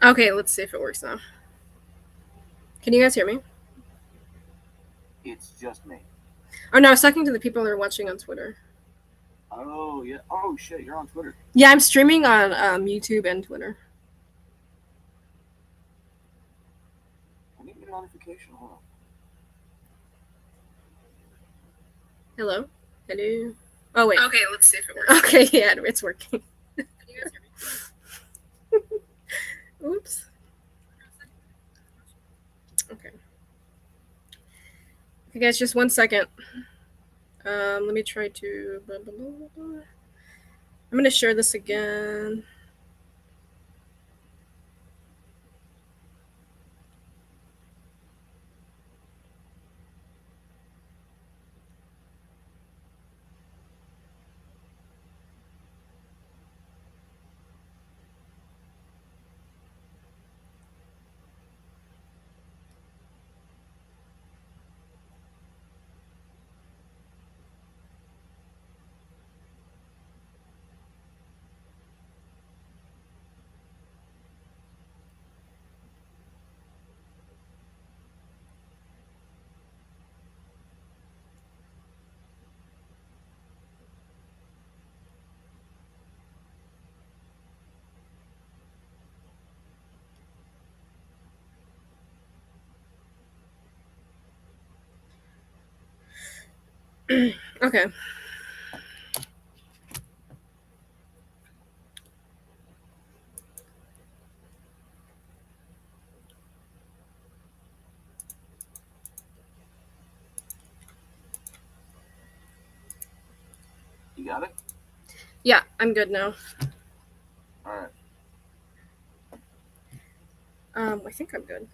Okay, let's see if it works now. Can you guys hear me? It's just me. Oh no, I was talking to the people that are watching on Twitter. Oh, yeah. Oh, shit, you're on Twitter. Yeah, I'm streaming on YouTube and Twitter. I didn't get a notification. Hold on. Hello? Hello? Oh, wait. Okay, let's see if it works. Okay, yeah, it's working. Can you guys hear me? Oops. Okay. Okay, guys, just 1 second. Let me try to. Blah, blah, blah, blah. I'm gonna share this again. Okay. You got it? Yeah, I'm good now. All right. I think I'm good.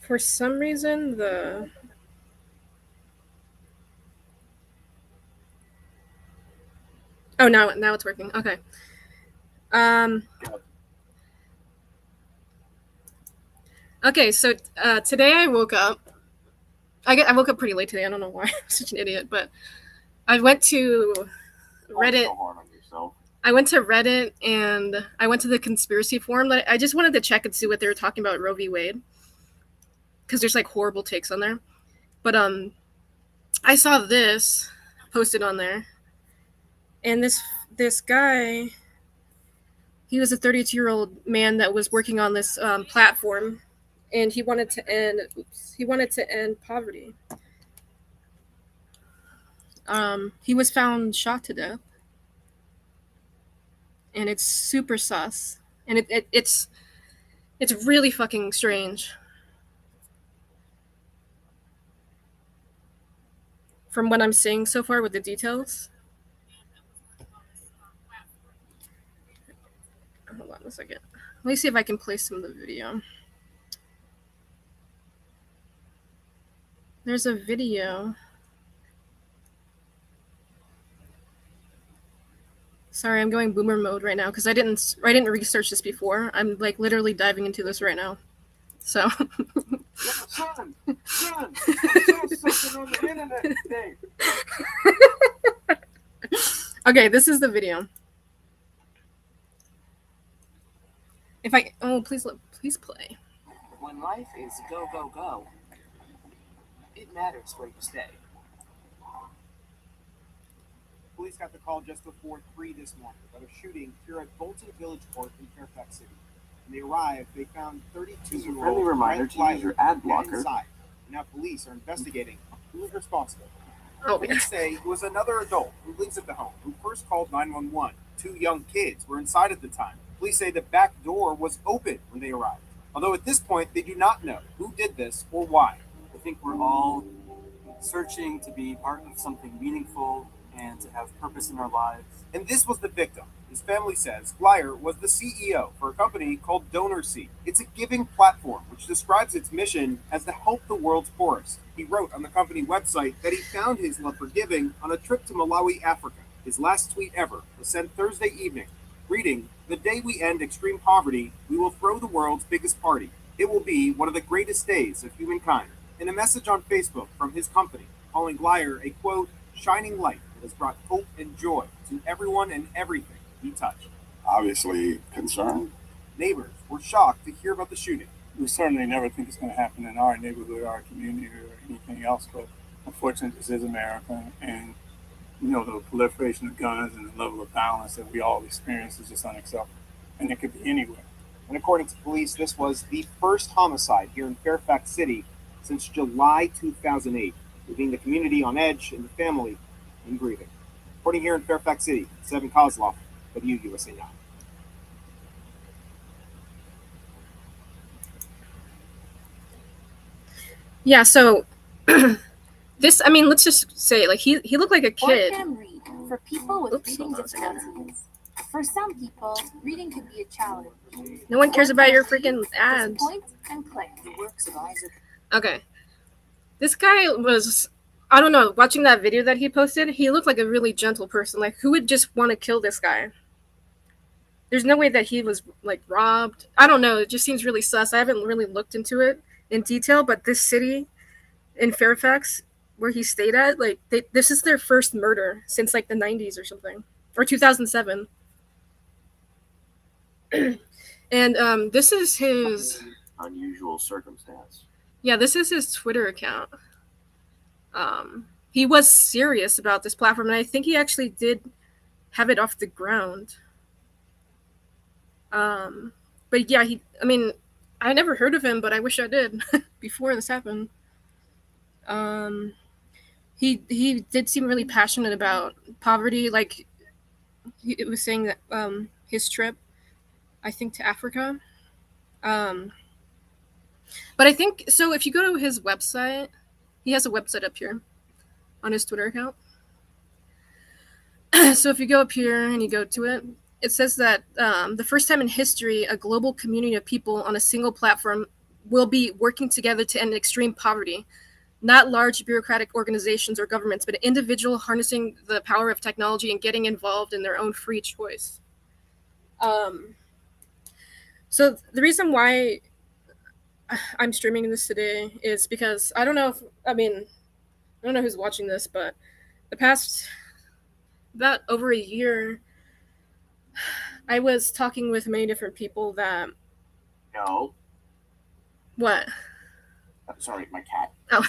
For some reason, the. Oh, now it's working. Okay. Um. Okay, so today I woke up. I woke up pretty late today. I don't know why. I'm such an idiot, but I went to Reddit. So hard on yourself. I went to Reddit and I went to the conspiracy forum. I just wanted to check and see what they were talking about Roe v. Wade, because there's like horrible takes on there. But I saw this posted on there, and this guy, he was a 32-year-old man that was working on this platform, and he wanted to end poverty. He was found shot to death, and it's super sus, and it's really fucking strange. From what I'm seeing so far with the details. Hold on a second. Let me see if I can play some of the video. There's a video. Sorry, I'm going boomer mode right now because I didn't research this before. I'm like literally diving into this right now. So. Son, I saw something on the internet today. Okay, this is the video. If I please play. When life is go, go, go, it matters where you stay. Police got the call just before 3 this morning about a shooting here at Bolton Village Court in Fairfax City. When they arrived, they found 32-year-old Friendly reminder Gret to use your ad Glyer blocker. inside. And now police are investigating who was responsible. Oh, Police say it was another adult who lives at the home who first called 911. 2 young kids were inside at the time. Police say the back door was open when they arrived, although at this point they do not know who did this or why. I think we're all searching to be part of something meaningful and to have purpose in our lives. And this was the victim. His family says Glyer was the CEO for a company called DonorSeed. It's a giving platform which describes its mission as to help the world's poorest. He wrote on the company website that he found his love for giving on a trip to Malawi, Africa. His last tweet ever was sent Thursday evening, reading, "The day we end extreme poverty, we will throw the world's biggest party. It will be one of the greatest days of humankind." In a message on Facebook from his company, calling Glyer a quote, shining light that has brought hope and joy to everyone and everything he touched. Obviously concerned. Neighbors were shocked to hear about the shooting. We certainly never think it's going to happen in our neighborhood, our community, or anything else. But unfortunately, this is America, and the proliferation of guns and the level of violence that we all experience is just unacceptable. And it could be anywhere. And according to police, this was the first homicide here in Fairfax City since July 2008, leaving the community on edge and the family in grieving. Reporting here in Fairfax City, Seven Kozlov, WUSA 9. Yeah, so this, I mean, let's just say, like, he looked like a kid. Orcam Read for people with Oops. reading difficulties. For some people, reading can be a challenge. No one cares about your freaking ads. Just point and click. Okay. This guy was, I don't know, watching that video that he posted, he looked like a really gentle person. Like, who would just want to kill this guy? There's no way that he was, like, robbed. I don't know. It just seems really sus. I haven't really looked into it in detail, but this city in Fairfax, where he stayed at, like, this is their first murder since, like, the 90s or something. Or 2007. And this is his... Unusual circumstance. Yeah, this is his Twitter account. He was serious about this platform, and I think he actually did have it off the ground. But yeah, I never heard of him, but I wish I did before this happened. He did seem really passionate about poverty. Like, it was saying that his trip, I think, to Africa. But I think, so if you go to his website, he has a website up here on his Twitter account. So if you go up here and you go to it, it says that the first time in history, a global community of people on a single platform will be working together to end extreme poverty. Not large bureaucratic organizations or governments, but an individual harnessing the power of technology and getting involved in their own free choice. So the reason why I'm streaming this today is because I don't know who's watching this, but the past about over a year, I was talking with many different people that... No. What? Sorry, my cat. Oh.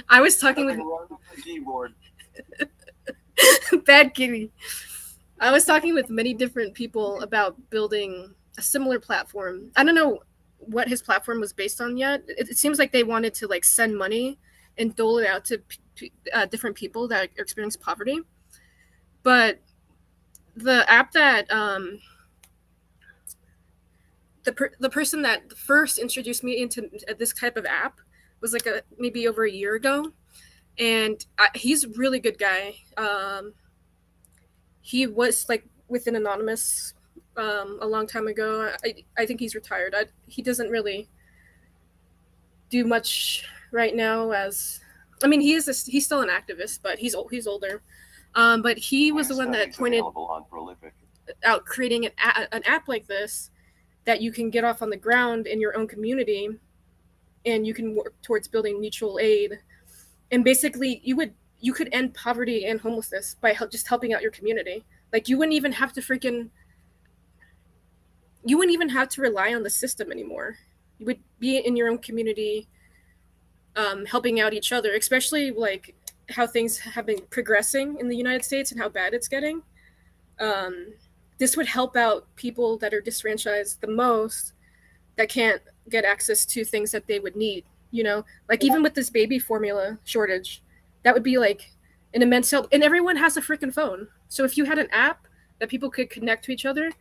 I was talking with... Keyboard. Bad kitty. I was talking with many different people about building a similar platform. I don't know what his platform was based on yet. It seems like they wanted to, like, send money and dole it out to different people that experience poverty. But the app that the person that first introduced me into this type of app was like maybe over a year ago, and he's a really good guy. He was like with an anonymous a long time ago. I think he's retired. He doesn't really do much right now. He's still an activist, but he's older. But he was the one that pointed out creating an app like this that you can get off on the ground in your own community, and you can work towards building mutual aid. And basically, you could end poverty and homelessness by just helping out your community. Like, you wouldn't even have to rely on the system anymore. You would be in your own community, helping out each other, especially like how things have been progressing in the United States and how bad it's getting. This would help out people that are disfranchised the most, that can't get access to things that they would need, like even with this baby formula shortage, that would be like an immense help. And everyone has a freaking phone. So if you had an app that people could connect to each other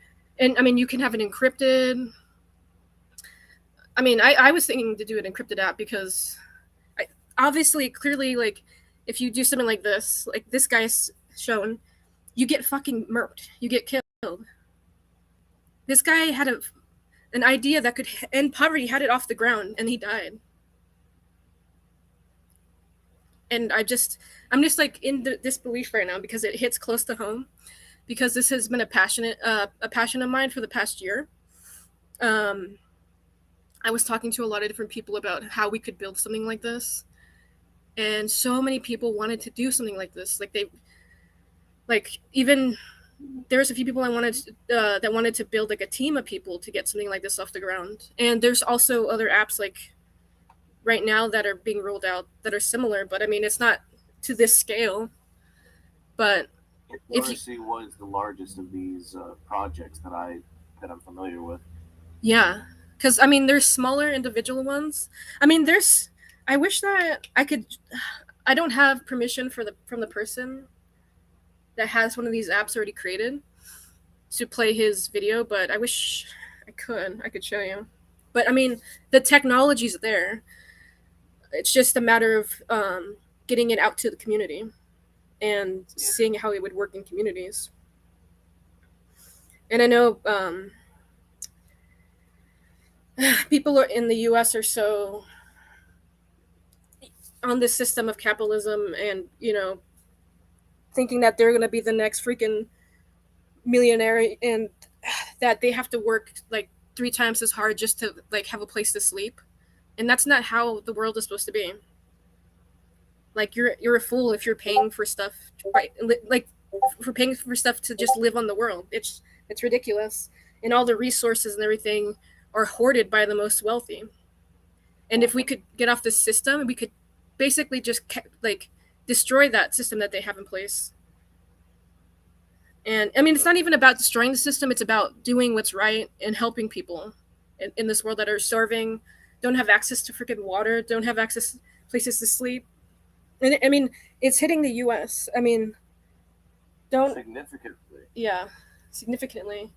And I mean, you can have an encrypted. I mean, I was thinking to do an encrypted app because obviously, clearly, like, if you do something like this guy's shown, you get fucking murked. You get killed. This guy had an idea that could end poverty, had it off the ground, and he died. And I'm just like in disbelief right now because it hits close to home, because this has been a passion of mine for the past year. I was talking to a lot of different people about how we could build something like this, and so many people wanted to do something like this. Even there's a few people that wanted to build like a team of people to get something like this off the ground. And there's also other apps like right now that are being rolled out that are similar, but I mean it's not to this scale. But Literacy was the largest of these projects that I'm familiar with. Yeah, because I mean there's smaller individual ones. I mean I wish that I could. I don't have permission from the person that has one of these apps already created to play his video, but I wish I could show you. But I mean the technology's there. It's just a matter of getting it out to the community and seeing how it would work in communities. And I know people in the U.S. are so on this system of capitalism, and thinking that they're going to be the next freaking millionaire, and that they have to work like 3 times as hard just to like have a place to sleep. And that's not how the world is supposed to be. Like you're a fool if you're paying for stuff, right? Like for paying for stuff to just live on the world. It's ridiculous. And all the resources and everything are hoarded by the most wealthy. And if we could get off this system, we could basically just like destroy that system that they have in place. And I mean, it's not even about destroying the system. It's about doing what's right and helping people in this world that are starving, don't have access to freaking water, don't have access to places to sleep. And I mean, it's hitting the U.S. I mean, significantly. Yeah, significantly.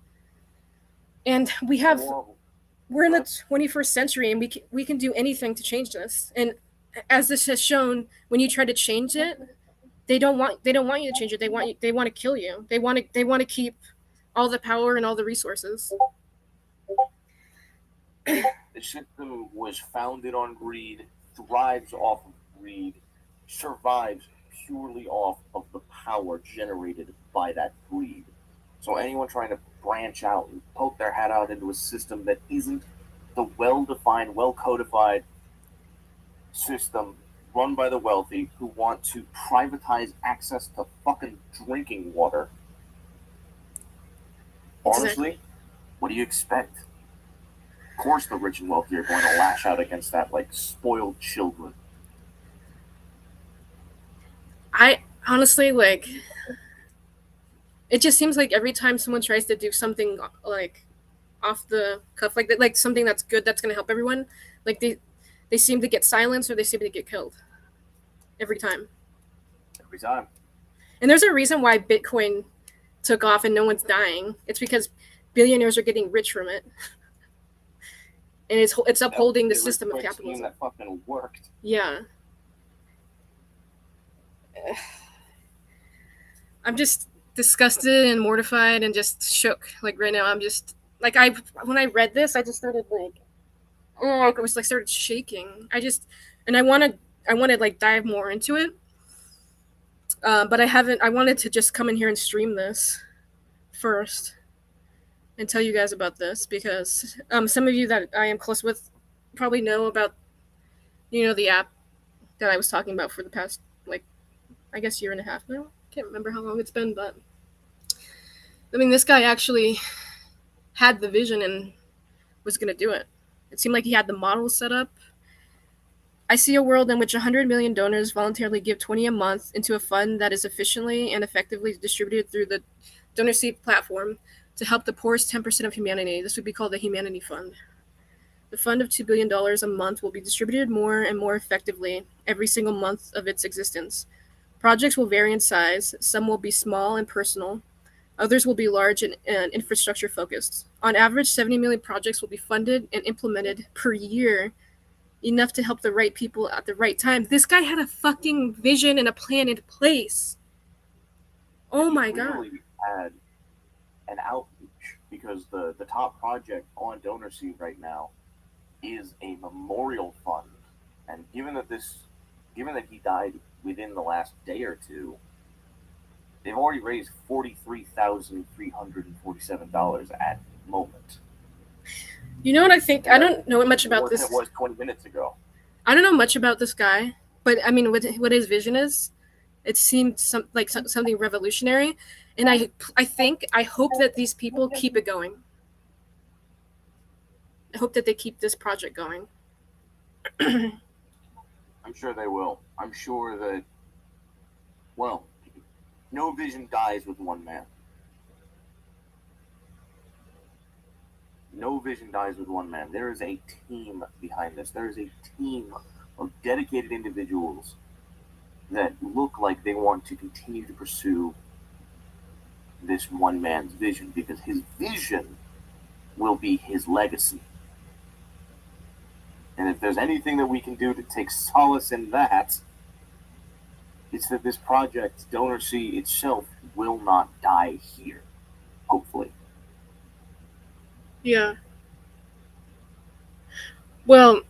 And we're in the 21st century, and we can do anything to change this. And as this has shown, when you try to change it, they don't want you to change it. They want to kill you. They want to keep all the power and all the resources. The system was founded on greed, thrives off of greed, survives purely off of the power generated by that greed. So anyone trying to branch out and poke their head out into a system that isn't the well-defined, well-codified system run by the wealthy who want to privatize access to fucking drinking water. Honestly, what do you expect? Of course the rich and wealthy are going to lash out against that like spoiled children. I honestly, like, it just seems like every time someone tries to do something like off the cuff, like something that's good, that's going to help everyone, like they seem to get silenced or they seem to get killed every time. Every time. And there's a reason why Bitcoin took off and no one's dying. It's because billionaires are getting rich from it. And it's upholding the system of capitalism. That fucking worked. Yeah. I'm just disgusted and mortified and just shook. Like right now, I'm just like when I read this, I just started like, oh, I was like started shaking. I wanted like dive more into it, but I haven't. I wanted to just come in here and stream this first and tell you guys about this because some of you that I am close with probably know about, the app that I was talking about for the past, like, I guess year and a half now. Can't remember how long it's been, but I mean, this guy actually had the vision and was going to do it. It seemed like he had the model set up. I see a world in which 100 million donors voluntarily give 20 a month into a fund that is efficiently and effectively distributed through the DonorSeed platform to help the poorest 10% of humanity. This would be called the Humanity Fund. The fund of $2 billion a month will be distributed more and more effectively every single month of its existence. Projects will vary in size. Some will be small and personal. Others will be large and infrastructure focused. On average, 70 million projects will be funded and implemented per year, enough to help the right people at the right time. This guy had a fucking vision and a plan in place. Oh my god. Clearly had an outreach, because the top project on DonorSeed right now is a memorial fund, and given that he died within the last day or two, they've already raised $43,347 at the moment. You know what I think? I don't know much about this. It was 20 minutes ago. I don't know much about this guy, but I mean, what his vision is, it seemed something revolutionary, and I hope that these people keep it going. I hope that they keep this project going. I'm sure they will. I'm sure that, well, no vision dies with one man. No vision dies with one man. There is a team behind this. There is a team of dedicated individuals that look like they want to continue to pursue this one man's vision, because his vision will be his legacy. And if there's anything that we can do to take solace in that, it's that this project, DonorSea itself, will not die here, hopefully. Yeah. Well,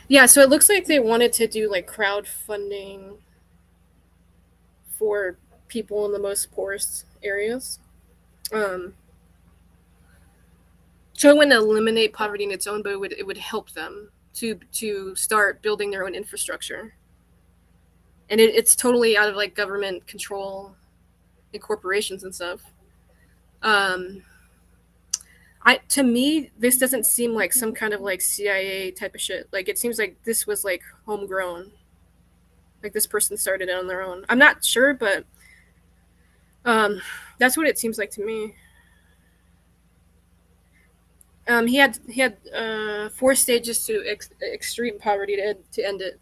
yeah, so it looks like they wanted to do like crowdfunding for people in the most poorest areas. So it wouldn't eliminate poverty in its own, but it would help them to start building their own infrastructure. And it's totally out of like government control and corporations and stuff. To me, this doesn't seem like some kind of like CIA type of shit. Like, it seems like this was like homegrown. Like, this person started it on their own. I'm not sure, but that's what it seems like to me. He had 4 stages to extreme poverty to end it.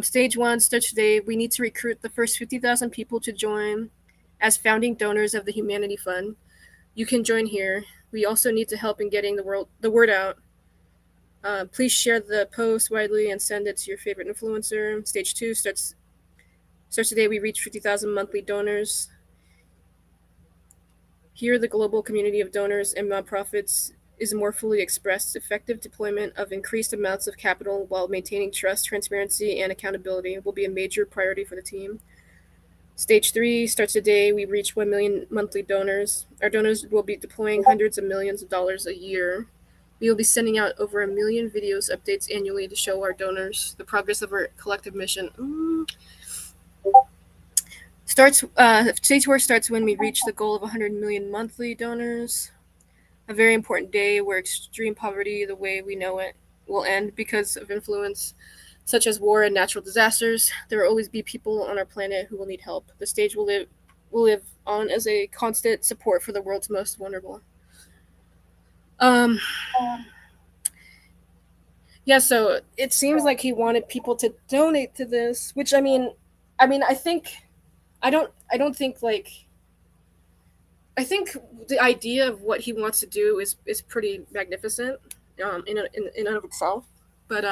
Stage 1 starts today. We need to recruit the first 50,000 people to join as founding donors of the Humanity Fund. You can join here. We also need to help in getting the word out. Please share the post widely and send it to your favorite influencer. Stage 2 starts today. We reach 50,000 monthly donors. Here, the global community of donors and nonprofits is more fully expressed. Effective deployment of increased amounts of capital while maintaining trust, transparency, and accountability will be a major priority for the team. Stage 3 starts today. We reach 1 million monthly donors. Our donors will be deploying hundreds of millions of dollars a year. We will be sending out over 1 million videos updates annually to show our donors the progress of our collective mission. Stage 4 starts when we reach the goal of 100 million monthly donors. A very important day where extreme poverty, the way we know it, will end because of influence such as war and natural disasters. There will always be people on our planet who will need help. The stage will live on as a constant support for the world's most vulnerable. Yeah, so it seems like he wanted people to donate to this, which I think I don't think like, I think the idea of what he wants to do is pretty magnificent in and of itself, but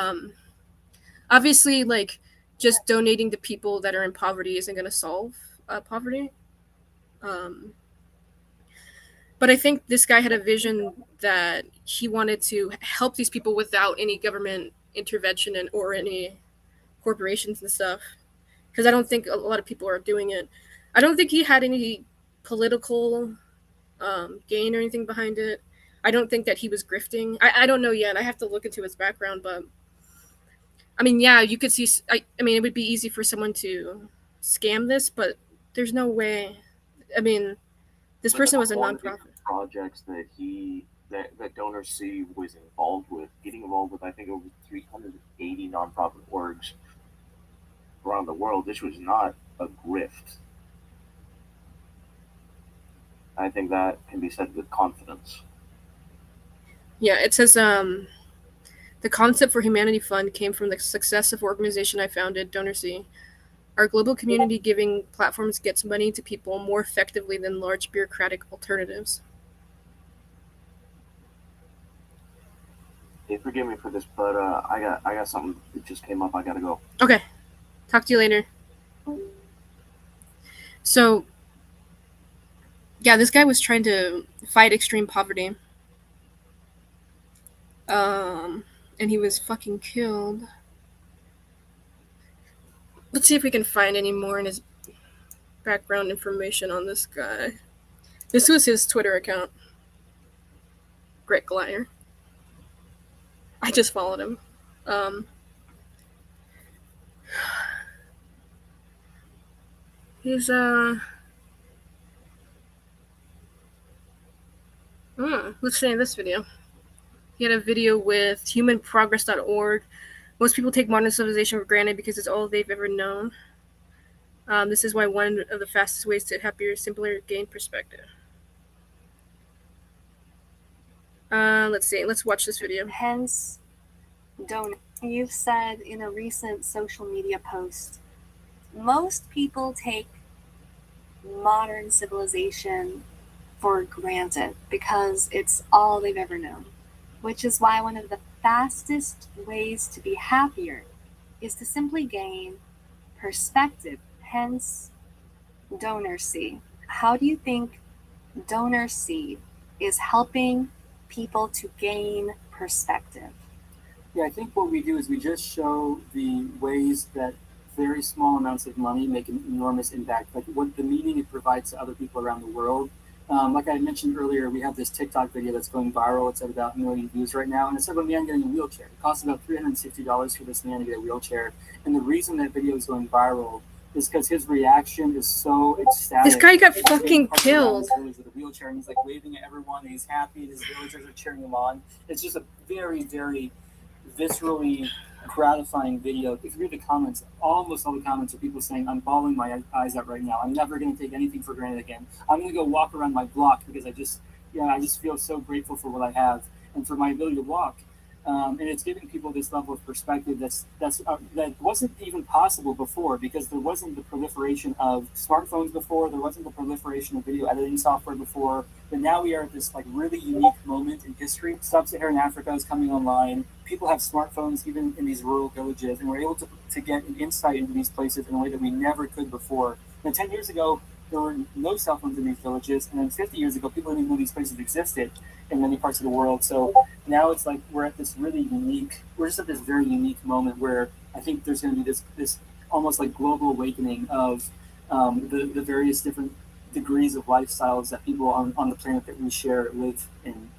obviously, like, just donating to people that are in poverty isn't going to solve poverty. But I think this guy had a vision that he wanted to help these people without any government intervention or any corporations and stuff. Because I don't think a lot of people are doing it. I don't think he had any political gain or anything behind it. I don't think that he was grifting. I don't know yet. I have to look into his background, but I mean, yeah, you could see. I mean, it would be easy for someone to scam this, but there's no way. I mean, this person was a nonprofit. Projects that DonorSea was getting involved with, I think over 380 nonprofit orgs around the world. This was not a grift. I think that can be said with confidence. Yeah, it says the concept for Humanity Fund came from the success of organization I founded, DonorSea. Our global community giving platforms gets money to people more effectively than large bureaucratic alternatives. Hey, forgive me for this, but I got something that just came up. I gotta go. Okay. Talk to you later. So, yeah, this guy was trying to fight extreme poverty. And he was fucking killed. Let's see if we can find any more in his background information on this guy. This was his Twitter account. Gret Glyer. I just followed him. He's let's say this video. He had a video with humanprogress.org. Most people take modern civilization for granted because it's all they've ever known. This is why one of the fastest ways to happier, simpler, gain perspective. Let's see. Let's watch this video. Hence, don't. You've said in a recent social media post, most people take modern civilization for granted because it's all they've ever known, which is why one of the fastest ways to be happier is to simply gain perspective, hence DonorSee. How do you think DonorSee is helping people to gain perspective? Yeah, I think what we do is we just show the ways that very small amounts of money make an enormous impact, like what the meaning it provides to other people around the world. Like I mentioned earlier, we have this TikTok video that's going viral. It's at about 1 million views right now, and it's of a man getting a wheelchair. It costs about $360 for this man to get a wheelchair, and the reason that video is going viral is because his reaction is so ecstatic. This guy got He's fucking walking around his killed. village with a wheelchair, and he's like waving at everyone, and he's happy, and his villagers are cheering him on. It's just a very, very viscerally gratifying video. If you read the comments, almost all the comments are people saying, I'm bawling my eyes out right now. I'm never going to take anything for granted again. I'm going to go walk around my block because I just feel so grateful for what I have and for my ability to walk. And it's giving people this level of perspective that wasn't even possible before, because there wasn't the proliferation of smartphones before, there wasn't the proliferation of video editing software before, but now we are at this like really unique moment in history. Sub-Saharan Africa is coming online. People have smartphones even in these rural villages, and we're able to get an insight into these places in a way that we never could before. And 10 years ago, there were no cell phones in these villages, and then 50 years ago, people didn't even know these places existed in many parts of the world. So now it's like we're just at this very unique moment where I think there's going to be this almost like global awakening of the various different degrees of lifestyles that people on the planet that we share live in.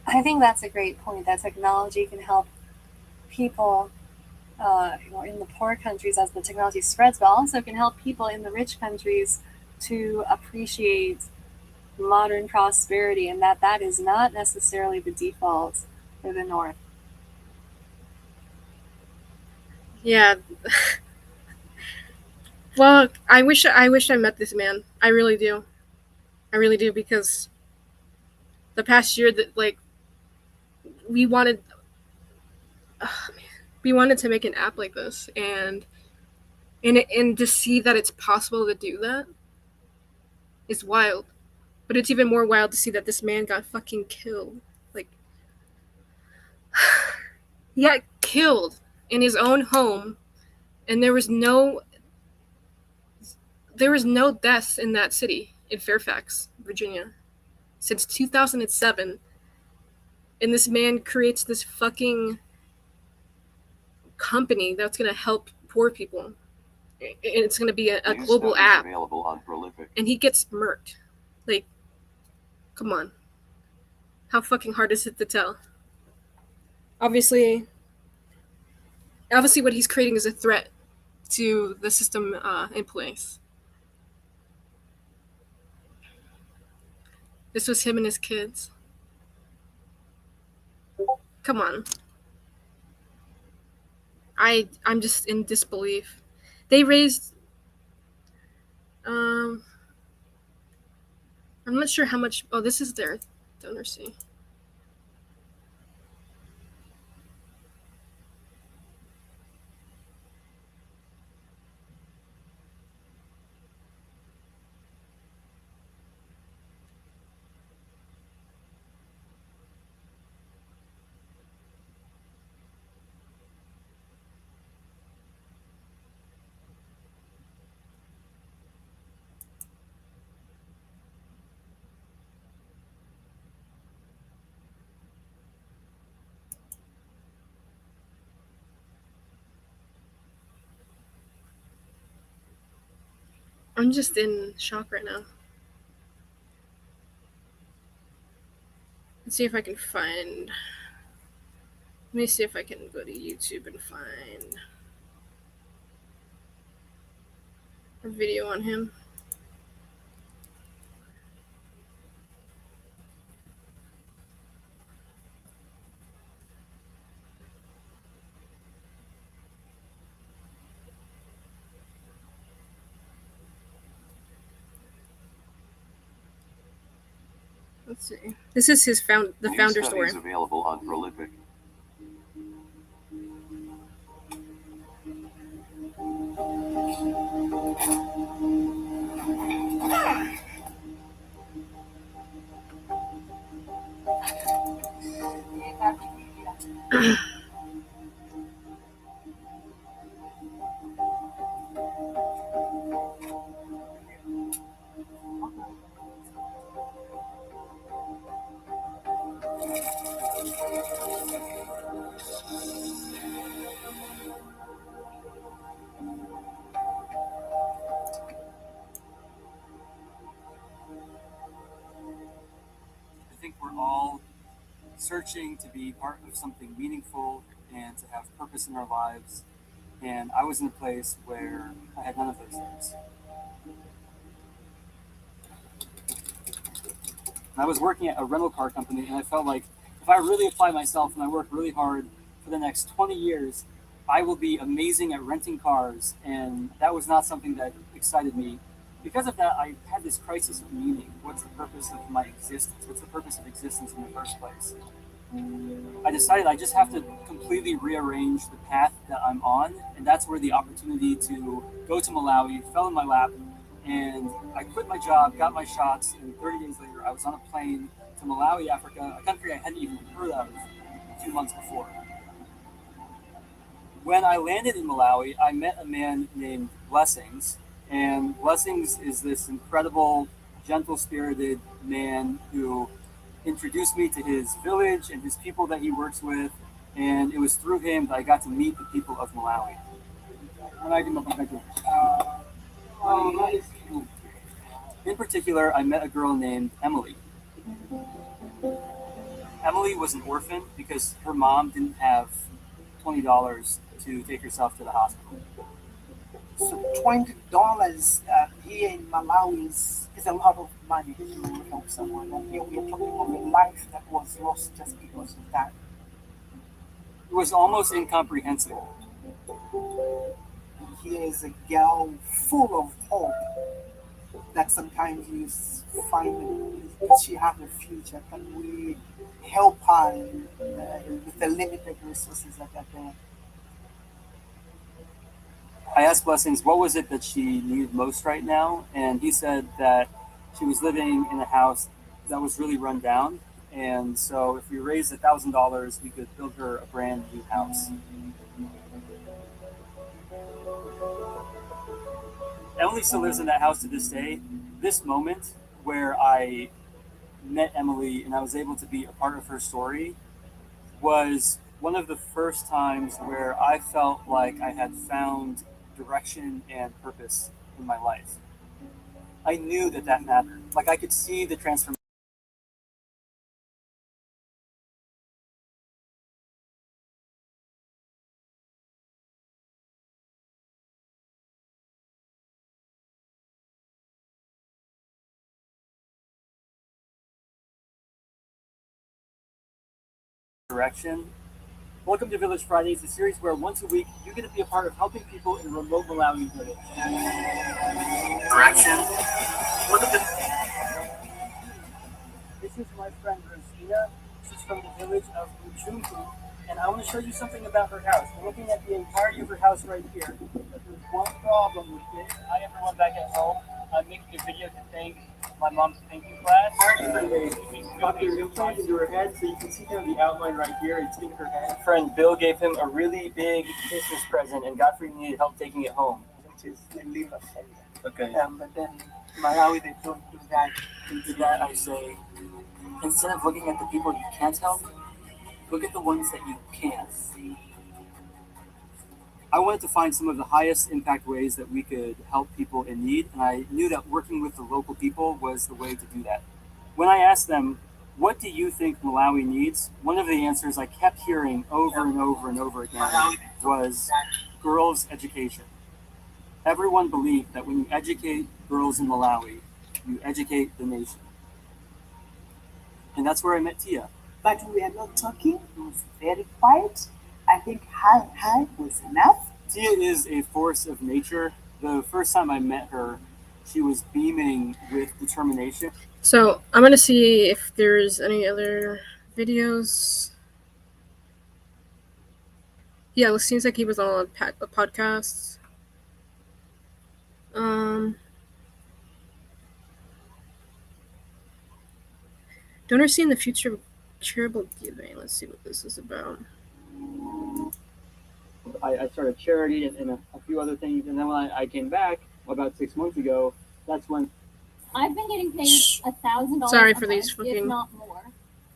I think that's a great point, that technology can help people in the poor countries as the technology spreads, but also can help people in the rich countries to appreciate modern prosperity, and that is not necessarily the default for the North. Yeah. Well, I wish I met this man. I really do. I really do, because the past year that we wanted to make an app like this, and to see that it's possible to do that is wild. But it's even more wild to see that this man got fucking killed. Like, he got killed in his own home, and there was no deaths in that city, in Fairfax, Virginia, since 2007. And this man creates this fucking company that's gonna help poor people. And it's gonna be a global app. Available on Prolific. And he gets murked. Like, come on. How fucking hard is it to tell? Obviously what he's creating is a threat to the system in place. This was him and his kids. Come on. I'm just in disbelief. They raised I'm not sure how much. Oh, this is their DonorSee. I'm just in shock right now. Let's see if I can find. Let me see if I can go to YouTube and find a video on him. Let's see. This is his the founder story. Available on Prolific. I think we're all searching to be part of something meaningful and to have purpose in our lives. And I was in a place where I had none of those things. I was working at a rental car company, and I felt like if I really apply myself and I work really hard for the next 20 years, I will be amazing at renting cars. And that was not something that excited me. Because of that, I had this crisis of meaning. What's the purpose of my existence? What's the purpose of existence in the first place? I decided I just have to completely rearrange the path that I'm on, and that's where the opportunity to go to Malawi fell in my lap. And I quit my job, got my shots, and 30 days later, I was on a plane to Malawi, Africa, a country I hadn't even heard of a few months before. When I landed in Malawi, I met a man named Blessings, and Blessings is this incredible, gentle-spirited man who introduced me to his village and his people that he works with, and it was through him that I got to meet the people of Malawi. In particular, I met a girl named Emily. Emily was an orphan because her mom didn't have $20 to take herself to the hospital. So $20 here in Malawi is a lot of money to help someone. And here we are talking of a life that was lost just because of that. It was almost incomprehensible. Here is a girl full of hope that sometimes you find, does she have a future? Can we help her with the limited resources that are there? I asked Blessings what was it that she needed most right now, and he said that she was living in a house that was really run down, and so if we raised $1,000, we could build her a brand new house. Emily still lives in that house to this day. This moment where I met Emily and I was able to be a part of her story was one of the first times where I felt like I had found direction and purpose in my life. I knew that that mattered. Like I could see the transformation. Direction. Welcome to Village Fridays, a series where once a week you get to be a part of helping people in a remote Malawi village. Direction. Welcome to. This is my friend Rosina. She's from the village of Ujumbu, and I want to show you something about her house. We're looking at the entirety of her house right here. But there's one problem with it. Hi everyone back at home. I'm making a video to thank my mom's painting class. You're plunged into her head, so you can see kind of the outline right here. It's in her head. Friend Bill gave him a really big Christmas present, and Godfrey needed help taking it home. Which is the liver area. Okay. But then Malawi, they don't do that. To that I say, instead of looking at the people you can't help, look at the ones that you can. I wanted to find some of the highest impact ways that we could help people in need, and I knew that working with the local people was the way to do that. When I asked them, what do you think Malawi needs? One of the answers I kept hearing over and over and over again was girls' education. Everyone believed that when you educate girls in Malawi, you educate the nation. And that's where I met Tia. But we are not talking. It was very quiet. I think hi was enough. Tia is a force of nature. The first time I met her, she was beaming with determination. So I'm gonna see if there's any other videos. Yeah, it seems like he was on a podcast. Donors see in the future of charitable giving. Let's see what this is about. I started charity and a few other things, and then when I came back about 6 months ago, that's when I've been getting paid $1,000. Sorry for these if fucking not more,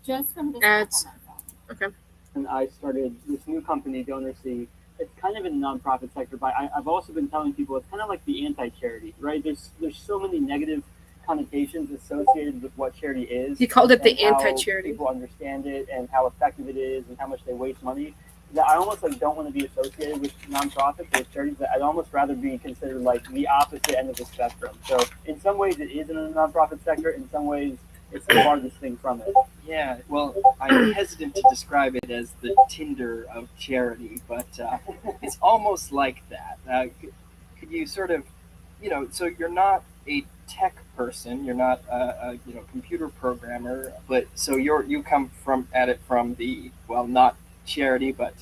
just from this ads. app on my phone. Okay. and I started this new company, DonorC. It's kind of in the nonprofit sector, but I've also been telling people it's kind of like the anti-charity, right? There's so many negative connotations associated with what charity is. He called it the and how anti-charity. People understand it and how effective it is and how much they waste money. That I almost like don't want to be associated with nonprofits or charities. That I'd almost rather be considered like the opposite end of the spectrum. So in some ways it is in the nonprofit sector. In some ways it's the farthest thing from it. Yeah, well, I'm hesitant to describe it as the Tinder of charity, but it's almost like that. Could you sort of, so you're not a tech person, you're not a computer programmer, but so you come at it from the, well, not charity, but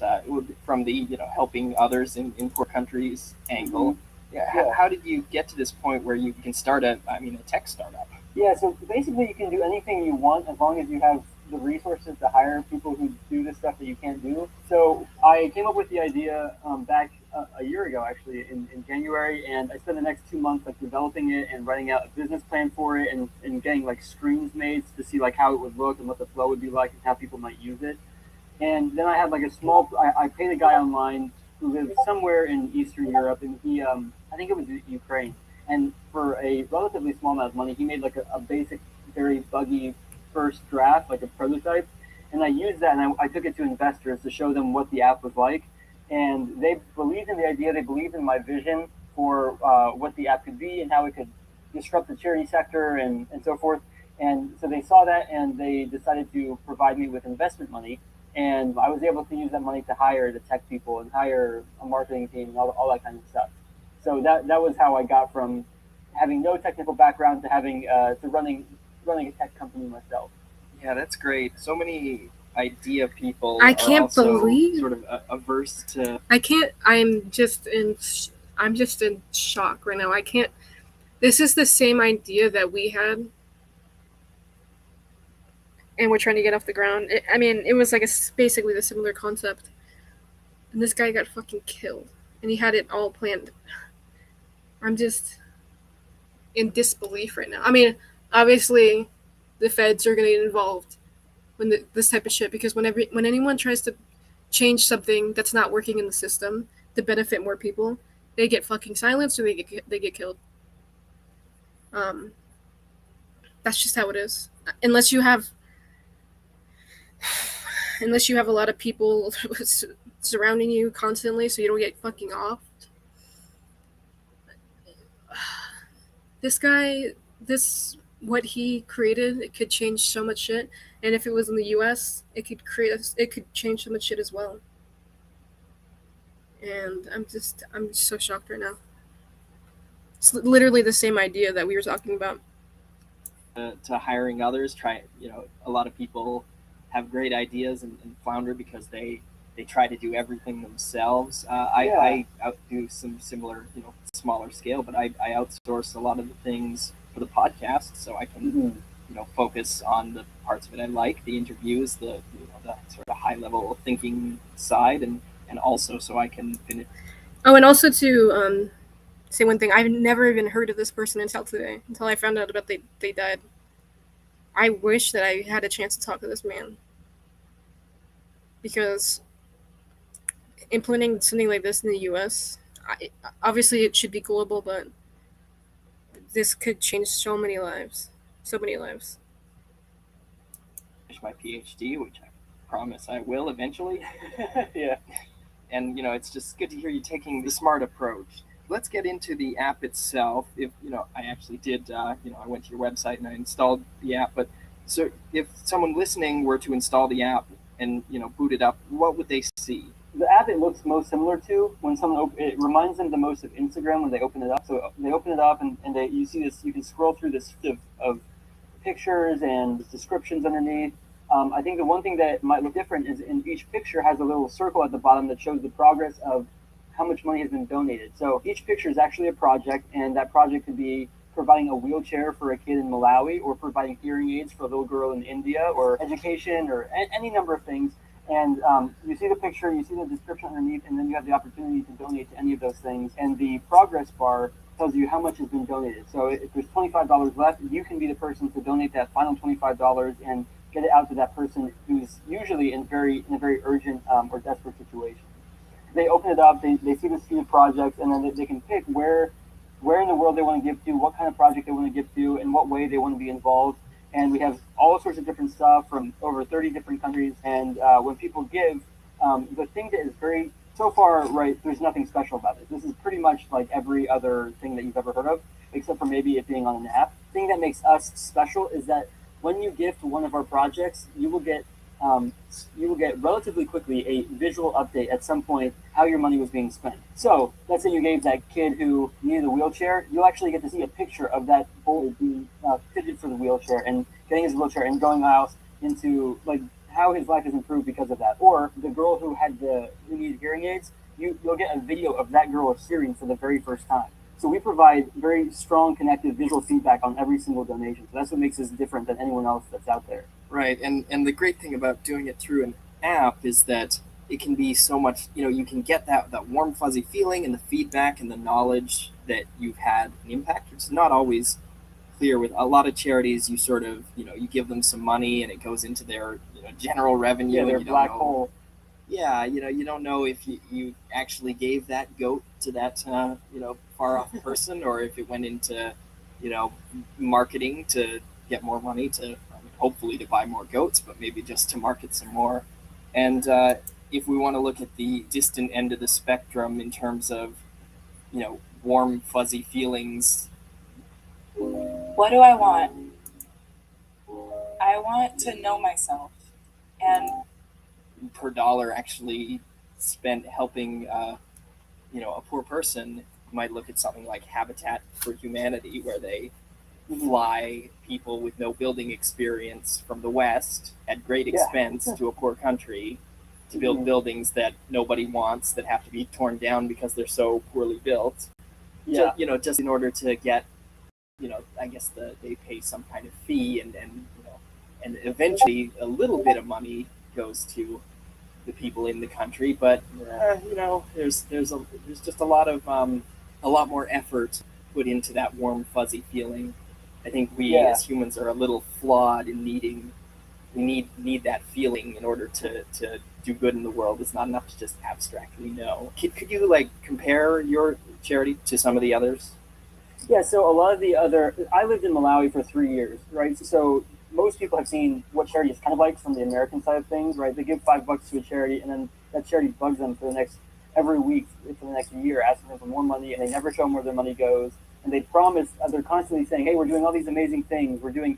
from the helping others in poor countries angle. Yeah. How did you get to this point where you can start a tech startup? Yeah, so basically you can do anything you want as long as you have the resources to hire people who do the stuff that you can't do. So I came up with the idea back a year ago, actually, in January, and I spent the next 2 months like developing it and writing out a business plan for it and getting like screens made to see like how it would look and what the flow would be like and how people might use it. And then I had like I paid a guy online who lives somewhere in Eastern Europe, and he, I think it was Ukraine. And for a relatively small amount of money, he made like a basic, very buggy first draft, like a prototype. And I used that and I took it to investors to show them what the app was like. And they believed in the idea, they believed in my vision for what the app could be and how it could disrupt the charity sector and so forth. And so they saw that and they decided to provide me with investment money. And I was able to use that money to hire the tech people and hire a marketing team and all that kind of stuff. So that was how I got from having no technical background to having to running a tech company myself. Yeah, that's great. So many idea people I can't are also believe sort of averse to. I can't. I'm just in shock right now. I can't. This is the same idea that we had, and we're trying to get off the ground. It was like basically the similar concept, and this guy got fucking killed, and he had it all planned. I'm just in disbelief right now. Obviously, the feds are gonna get involved when this type of shit, because when anyone tries to change something that's not working in the system to benefit more people, they get fucking silenced or they get killed. That's just how it is. Unless you have a lot of people surrounding you constantly, so you don't get fucking offed. This guy, what he created, it could change so much shit. And if it was in the U.S., it could change so much shit as well. And I'm just so shocked right now. It's literally the same idea that we were talking about. To hiring others, a lot of people have great ideas and flounder because they try to do everything themselves. I do some similar, smaller scale, but I outsource a lot of the things for the podcast, so I can, focus on the parts of it I like, the interviews, the sort of high level thinking side, and also so I can finish. Oh, and also to say one thing, I've never even heard of this person until today, until I found out about they died. I wish that I had a chance to talk to this man, because implementing something like this in the U.S. Obviously, it should be global, but this could change so many lives. So many lives. Finish my PhD, which I promise I will eventually. Yeah. And it's just good to hear you taking the smart approach. Let's get into the app itself. If I actually did, I went to your website and I installed the app. But so if someone listening were to install the app and boot it up, what would they see? The app it looks most similar to when someone it reminds them the most of Instagram when they open it up. So they open it up and you see this. You can scroll through this of pictures and descriptions underneath. I think the one thing that might look different is in each picture has a little circle at the bottom that shows the progress of how much money has been donated. So each picture is actually a project, and that project could be providing a wheelchair for a kid in Malawi, or providing hearing aids for a little girl in India, or education, or any number of things. And you see the picture, you see the description underneath, and then you have the opportunity to donate to any of those things. And the progress bar tells you how much has been donated. So if there's $25 left, you can be the person to donate that final $25 and get it out to that person who's usually in a very urgent or desperate situation. They open it up, they see the suite of projects, and then they can pick where in the world they want to give to, what kind of project they want to give to, and what way they want to be involved. And we have all sorts of different stuff from over 30 different countries. And when people give, the thing that is very, so far, right, there's nothing special about it. This is pretty much like every other thing that you've ever heard of, except for maybe it being on an app. The thing that makes us special is that when you give to one of our projects, you will get relatively quickly a visual update at some point how your money was being spent. So let's say you gave that kid who needed a wheelchair, you'll actually get to see a picture of that boy being fitted for the wheelchair and getting his wheelchair and going out into like how his life has improved because of that. Or the girl who needed hearing aids, you'll get a video of that girl hearing for the very first time. So we provide very strong connected visual feedback on every single donation. So that's what makes us different than anyone else that's out there. Right, and the great thing about doing it through an app is that it can be so much, you can get that warm, fuzzy feeling and the feedback and the knowledge that you've had an impact. It's not always clear with a lot of charities. You sort of, you give them some money and it goes into their general revenue. Yeah, their black hole. Yeah, you don't know if you actually gave that goat to that, far off person, or if it went into, marketing to get more money to, hopefully to buy more goats, but maybe just to market some more. And if we want to look at the distant end of the spectrum in terms of, warm, fuzzy feelings. What do I want? I want to know myself. And per dollar actually spent helping, a poor person, you might look at something like Habitat for Humanity, where they fly people with no building experience from the West at great expense to a poor country to build buildings that nobody wants, that have to be torn down because they're so poorly built. Yeah. Just in order to get, I guess they pay some kind of fee, and eventually a little bit of money goes to the people in the country. But there's just a lot more effort put into that warm, fuzzy feeling. I think we as humans are a little flawed in we need that feeling in order to do good in the world. It's not enough to just abstractly know. Could you compare your charity to some of the others? Yeah, so a lot of I lived in Malawi for 3 years, right? So most people have seen what charity is kind of like from the American side of things, right? They give $5 to a charity, and then that charity bugs them every week for the next year, asking them for more money, and they never show them where their money goes. And they promise, they're constantly saying, hey, we're doing all these amazing things. We're doing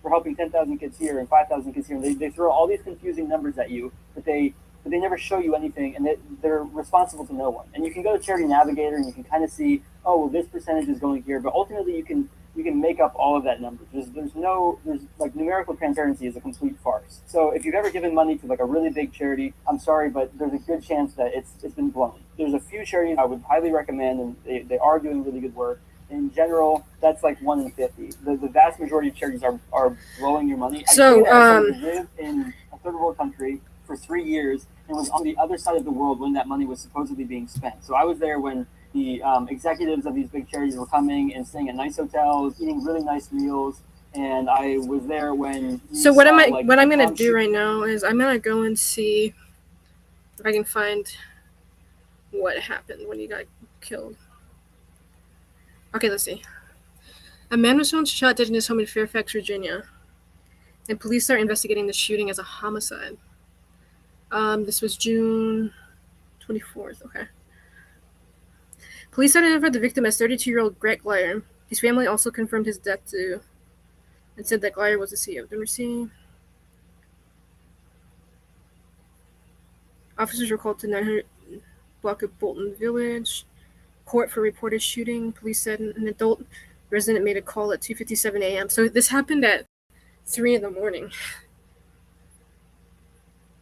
we're helping 10,000 kids here and 5,000 kids here. And they throw all these confusing numbers at you, but they never show you anything, and they're responsible to no one. And you can go to Charity Navigator and you can kind of see, oh, well, this percentage is going here, but ultimately you can make up all of that number. There's numerical transparency is a complete farce. So if you've ever given money to a really big charity, I'm sorry, but there's a good chance that it's been blown. There's a few charities I would highly recommend, and they are doing really good work. In general, that's 1 in 50. The vast majority of charities are blowing your money. So, I lived in a third world country for 3 years and was on the other side of the world when that money was supposedly being spent. So I was there when the executives of these big charities were coming and staying at nice hotels, eating really nice meals, and I was there when. So what I'm gonna do right now is I'm gonna go and see if I can find what happened when he got killed. Okay, let's see. A man was found shot dead in his home in Fairfax, Virginia, and police are investigating the shooting as a homicide. This was June 24th. Okay. Police identified the victim as 32-year-old Gret Glyer. His family also confirmed his death too, and said that Glyer was the CEO of Domercy. Officers were called to 900 block of Bolton Village court for reported shooting. Police said an adult resident made a call at 2:57 a.m. So this happened at 3 in the morning.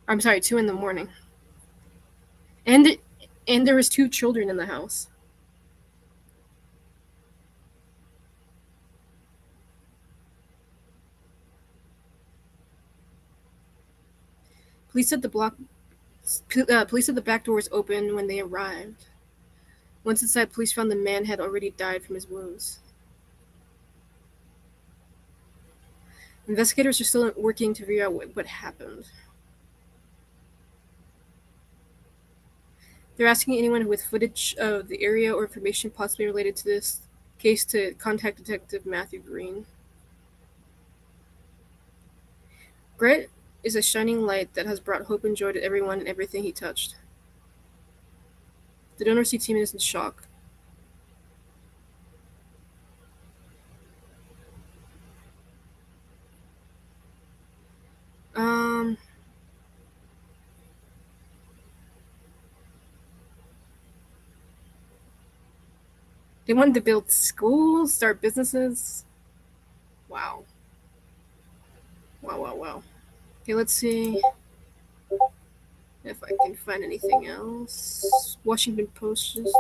I'm sorry, 2 in the morning. And there was 2 children in the house. Police said the back door was open when they arrived. Once inside, police found the man had already died from his wounds. Investigators are still working to figure out what happened. They're asking anyone with footage of the area or information possibly related to this case to contact Detective Matthew Green. Gret is a shining light that has brought hope and joy to everyone and everything he touched. The Donorcy team is in shock. They wanted to build schools, start businesses. Wow. Wow. Okay, let's see if I can find anything else. Washington Post just...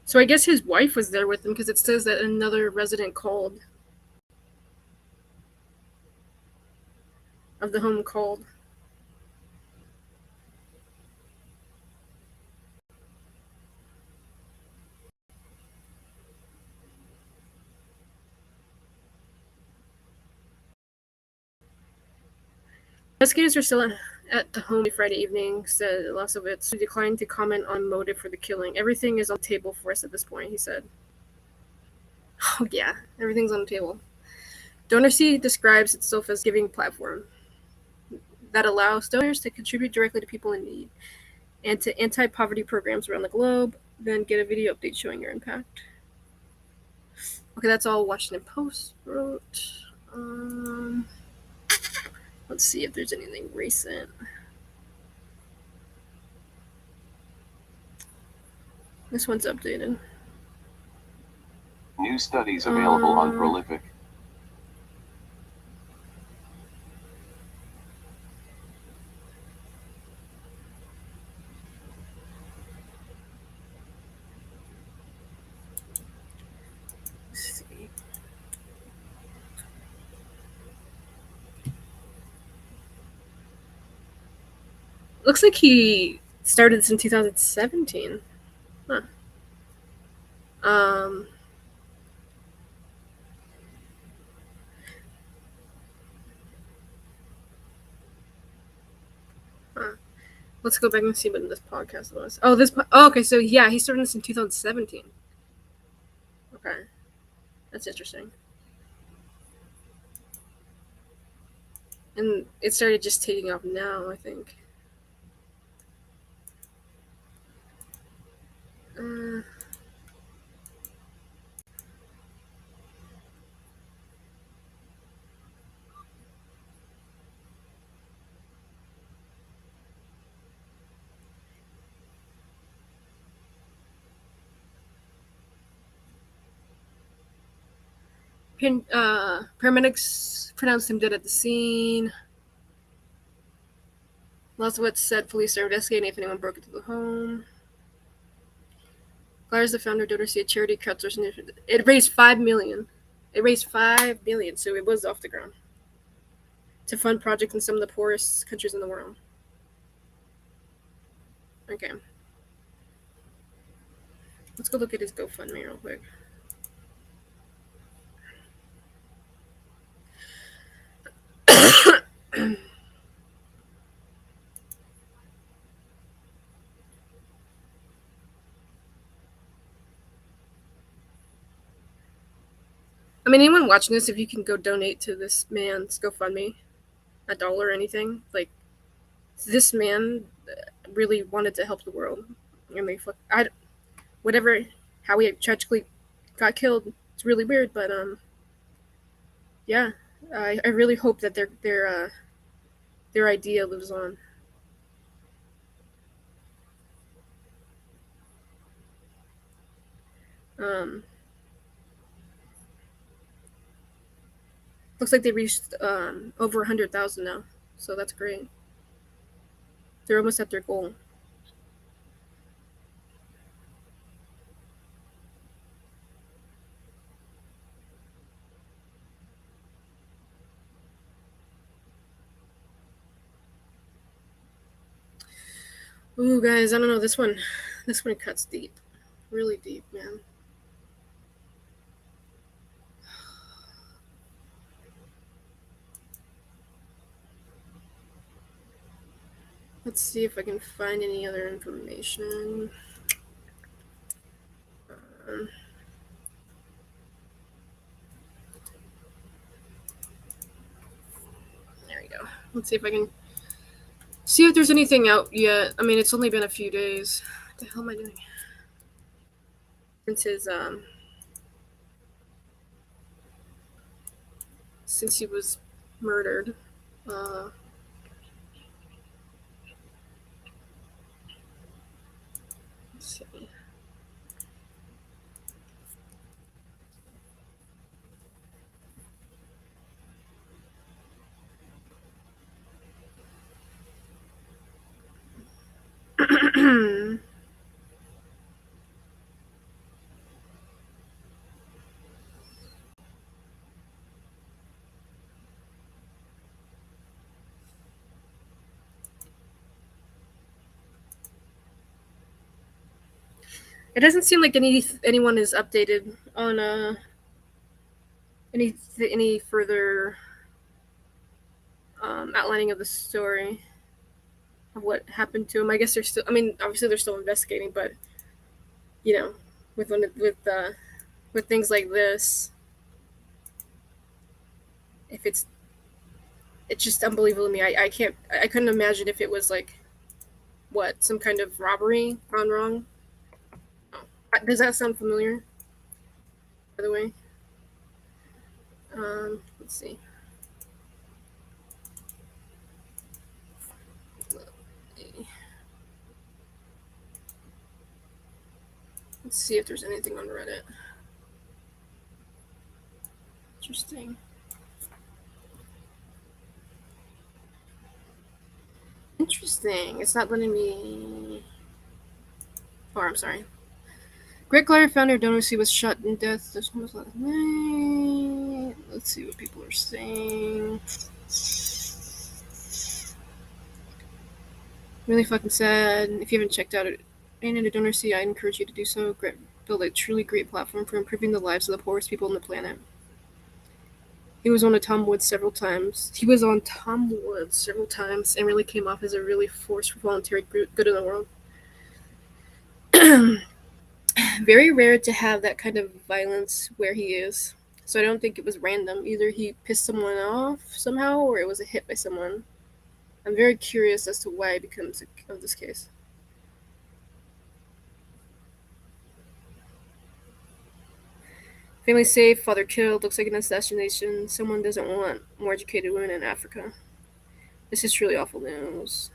So I guess his wife was there with him because it says that another resident called. Of the home called. Investigators are still at the home Friday evening, said Lasovitz, who declined to comment on motive for the killing. Everything is on the table for us at this point, he said. Oh yeah, everything's on the table. Donorcy describes itself as a giving platform that allows donors to contribute directly to people in need and to anti-poverty programs around the globe, then get a video update showing your impact. Okay, that's all Washington Post wrote. Let's see if there's anything recent. This one's updated. New studies available on Prolific. Let's see. Looks like he started this in 2017. Huh. Let's go back and see what this podcast was. Oh, okay. So yeah, he started this in 2017. Okay, that's interesting. And it started just taking off now, I think. Paramedics pronounced him dead at the scene. Lasowitz said police are investigating if anyone broke into the home. Glyer is the founder of Donorcy, a charity crowdsourcing initiative. It raised $5 million. It raised $5 million, so it was off the ground. to fund projects in some of the poorest countries in the world. Okay. Let's go look at his GoFundMe real quick. I mean, anyone watching this, if you can go donate to this man's GoFundMe, $1 or anything, like, this man really wanted to help the world. And they whatever, how he tragically got killed, it's really weird, but yeah, I really hope that their idea lives on. Looks like they reached over 100,000 now, so that's great. They're almost at their goal. Ooh, guys, I don't know, this one cuts deep, really deep, man. Let's see if I can find any other information. There we go. Let's see if I can see if there's anything out yet. I mean, it's only been a few days. What the hell am I doing? Since he was murdered. Let's see. It doesn't seem like anyone is updated on any further outlining of the story of what happened to him. I guess they're still. I mean, obviously they're still investigating, but you know, with things like this, if it's just unbelievable to me. I couldn't imagine if it was like some kind of robbery gone wrong. Does that sound familiar? By the way, let's see. Let's see if there's anything on Reddit. Interesting. Interesting. It's not letting me. Oh, I'm sorry. Gret Glyer, founder of DonorSee, was shot in death this last night. Let's see what people are saying. Really fucking sad. If you haven't checked out any of DonorSee, I encourage you to do so. Gret built a truly great platform for improving the lives of the poorest people on the planet. He was on Tom Woods several times. And really came off as a really force for voluntary good in the world. Very rare to have that kind of violence where he is. So I don't think it was random. Either he pissed someone off somehow, or it was a hit by someone. I'm very curious as to why it becomes of this case. Family safe, father killed, looks like an assassination. Someone doesn't want more educated women in Africa. This is truly awful news.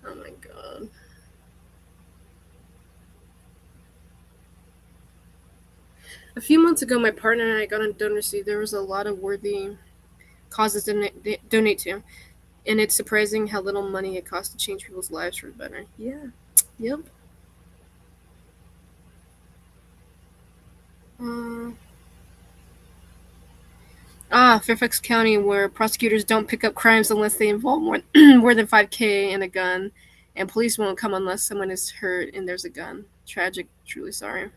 Oh my god. A few months ago, my partner and I got on DonorSee. There was a lot of worthy causes to donate to, and it's surprising how little money it costs to change people's lives for the better. Yeah. Yep. Fairfax County, where prosecutors don't pick up crimes unless they involve more than 5K and a gun, and police won't come unless someone is hurt and there's a gun. Tragic, truly sorry.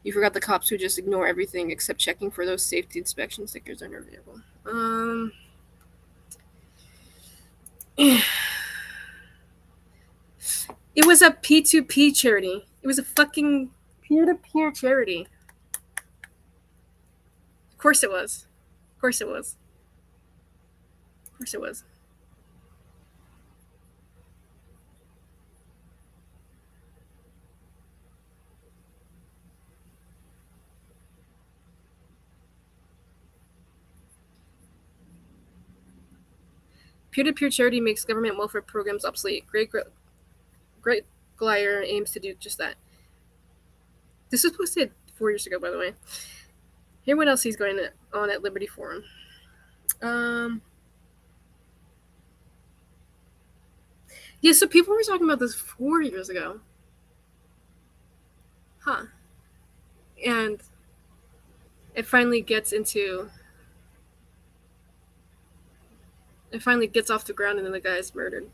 You forgot the cops who just ignore everything except checking for those safety inspection stickers on your vehicle. It was a P2P charity. It was a fucking peer-to-peer charity. Of course it was. Of course it was. Of course it was. Peer-to-peer charity makes government welfare programs obsolete. Gret Glyer aims to do just that. This was posted 4 years ago, by the way. Hear what else he's going on at Liberty Forum. Yeah, so people were talking about this 4 years ago. Huh. And it finally gets off the ground and then the guy is murdered.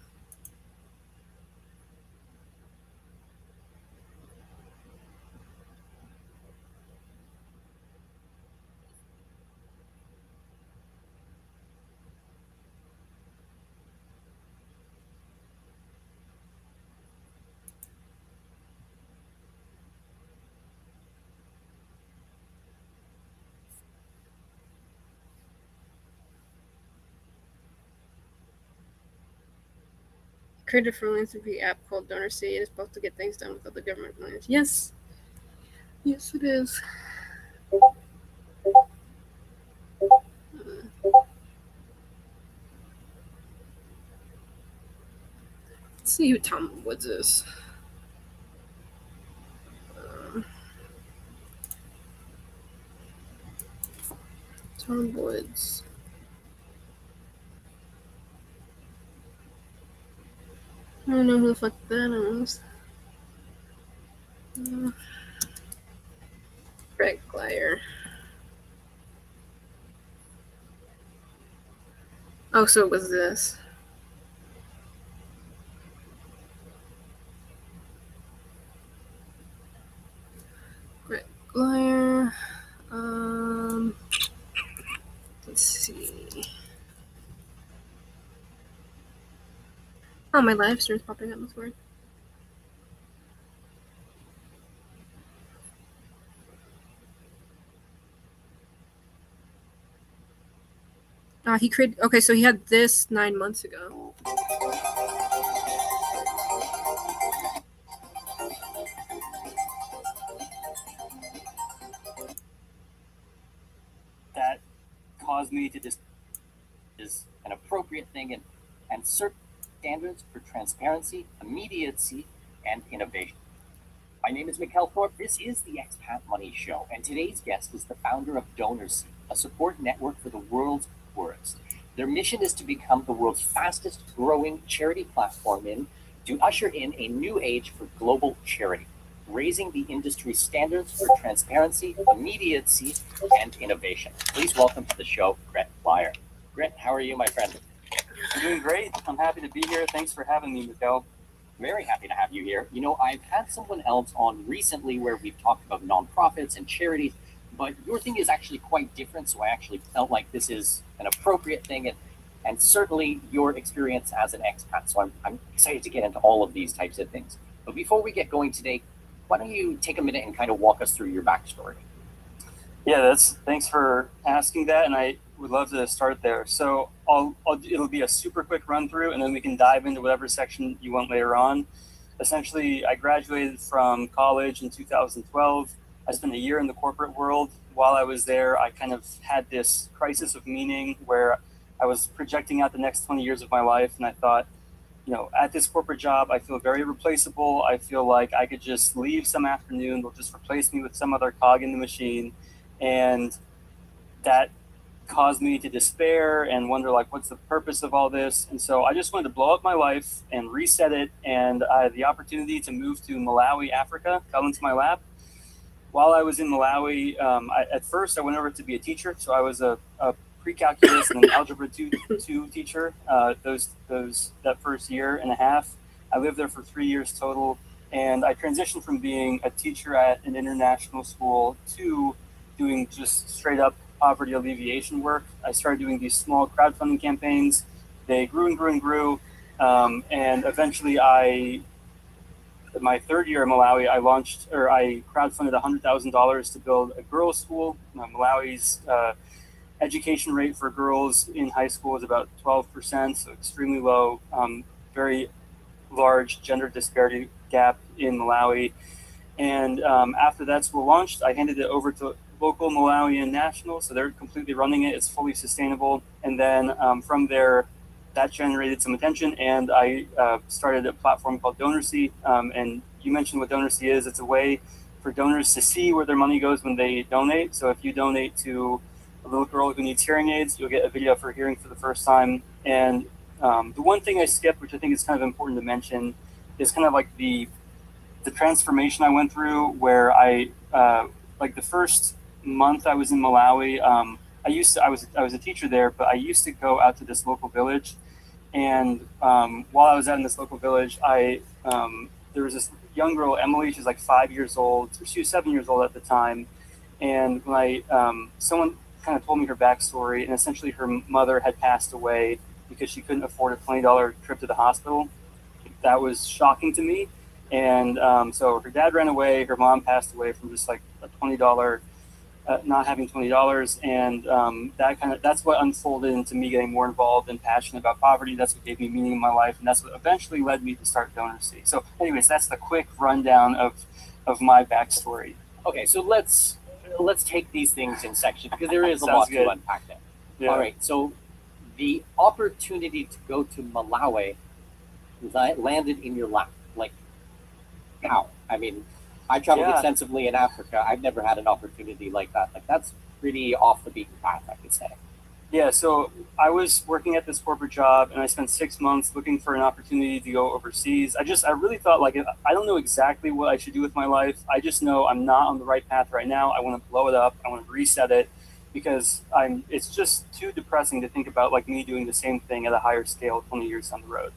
Created a philanthropy app called DonorSee. It is supposed to get things done without the government money. Yes. Yes, it is. Let's see who Tom Woods is. Tom Woods. I don't know who the fuck that is. Gret Glyer. Oh, so it was this. Gret Glyer. Let's see. Oh, my live stream's popping up. That's weird. He created. Okay, so he had this 9 months ago. That caused me to just is an appropriate thing and certain standards for transparency, immediacy, and innovation. My name is Mikkel Thorpe. This is the Expat Money Show, and today's guest is the founder of DonorSee, a support network for the world's poorest. Their mission is to become the world's fastest growing charity platform to usher in a new age for global charity, raising the industry standards for transparency, immediacy, and innovation. Please welcome to the show, Gret Glyer. Gret, how are you, my friend? I'm doing great. I'm happy to be here. Thanks for having me, Mikkel. Very happy to have you here. You know, I've had someone else on recently where we've talked about nonprofits and charities, but your thing is actually quite different, so I actually felt like this is an appropriate thing, and certainly your experience as an expat, so I'm excited to get into all of these types of things. But before we get going today, why don't you take a minute and kind of walk us through your backstory? Yeah, thanks for asking that, and I would love to start there. So it'll be a super quick run through, and then we can dive into whatever section you want later on. Essentially, I graduated from college in 2012. I spent a year in the corporate world. While I was there, I kind of had this crisis of meaning where I was projecting out the next 20 years of my life, and I thought, you know, at this corporate job, I feel very replaceable. I feel like I could just leave some afternoon, they'll just replace me with some other cog in the machine. And that caused me to despair and wonder, like, what's the purpose of all this? And so I just wanted to blow up my life and reset it. And I had the opportunity to move to Malawi, Africa, fell into my lap. while I was in Malawi, at first I went over to be a teacher. So I was a pre-calculus and an algebra 2 teacher. That first year and a half, I lived there for 3 years total, and I transitioned from being a teacher at an international school to doing just straight up poverty alleviation work. I started doing these small crowdfunding campaigns. They grew and grew and grew, and eventually my third year in Malawi, I crowdfunded $100,000 to build a girls' school. Malawi's education rate for girls in high school is about 12%, so extremely low, very large gender disparity gap in Malawi. And after that school launched, I handed it over to local Malawian National, so they're completely running it. It's fully sustainable. And then from there, that generated some attention, and I started a platform called DonorSee. And you mentioned what DonorSee is. It's a way for donors to see where their money goes when they donate. So if you donate to a little girl who needs hearing aids, you'll get a video for hearing for the first time. And the one thing I skipped, which I think is kind of important to mention, is kind of like the transformation I went through, where I like the first month I was in Malawi. I was a teacher there, but I used to go out to this local village, and while I was out in this local village, there was this young girl, Emily. She's like 5 years old. She was 7 years old at the time, and when someone kind of told me her backstory, and essentially her mother had passed away because she couldn't afford a $20 trip to the hospital. That was shocking to me, and so her dad ran away. Her mom passed away from just like a $20. Not having $20, and that's what unfolded into me getting more involved and passionate about poverty. That's what gave me meaning in my life, and that's what eventually led me to start DonorSee. So, anyways, that's the quick rundown of my backstory. Okay, so let's take these things in sections, because there is a Sounds lot good. to unpack there. Yeah. All right, so the opportunity to go to Malawi landed in your lap. Like, how? I mean, I traveled extensively in Africa. I've never had an opportunity like that. Like, that's pretty off the beaten path, I could say. Yeah, so I was working at this corporate job, and I spent 6 months looking for an opportunity to go overseas. I really thought, like, I don't know exactly what I should do with my life. I just know I'm not on the right path right now. I want to blow it up. I want to reset it, because it's just too depressing to think about, like, me doing the same thing at a higher scale 20 years down the road.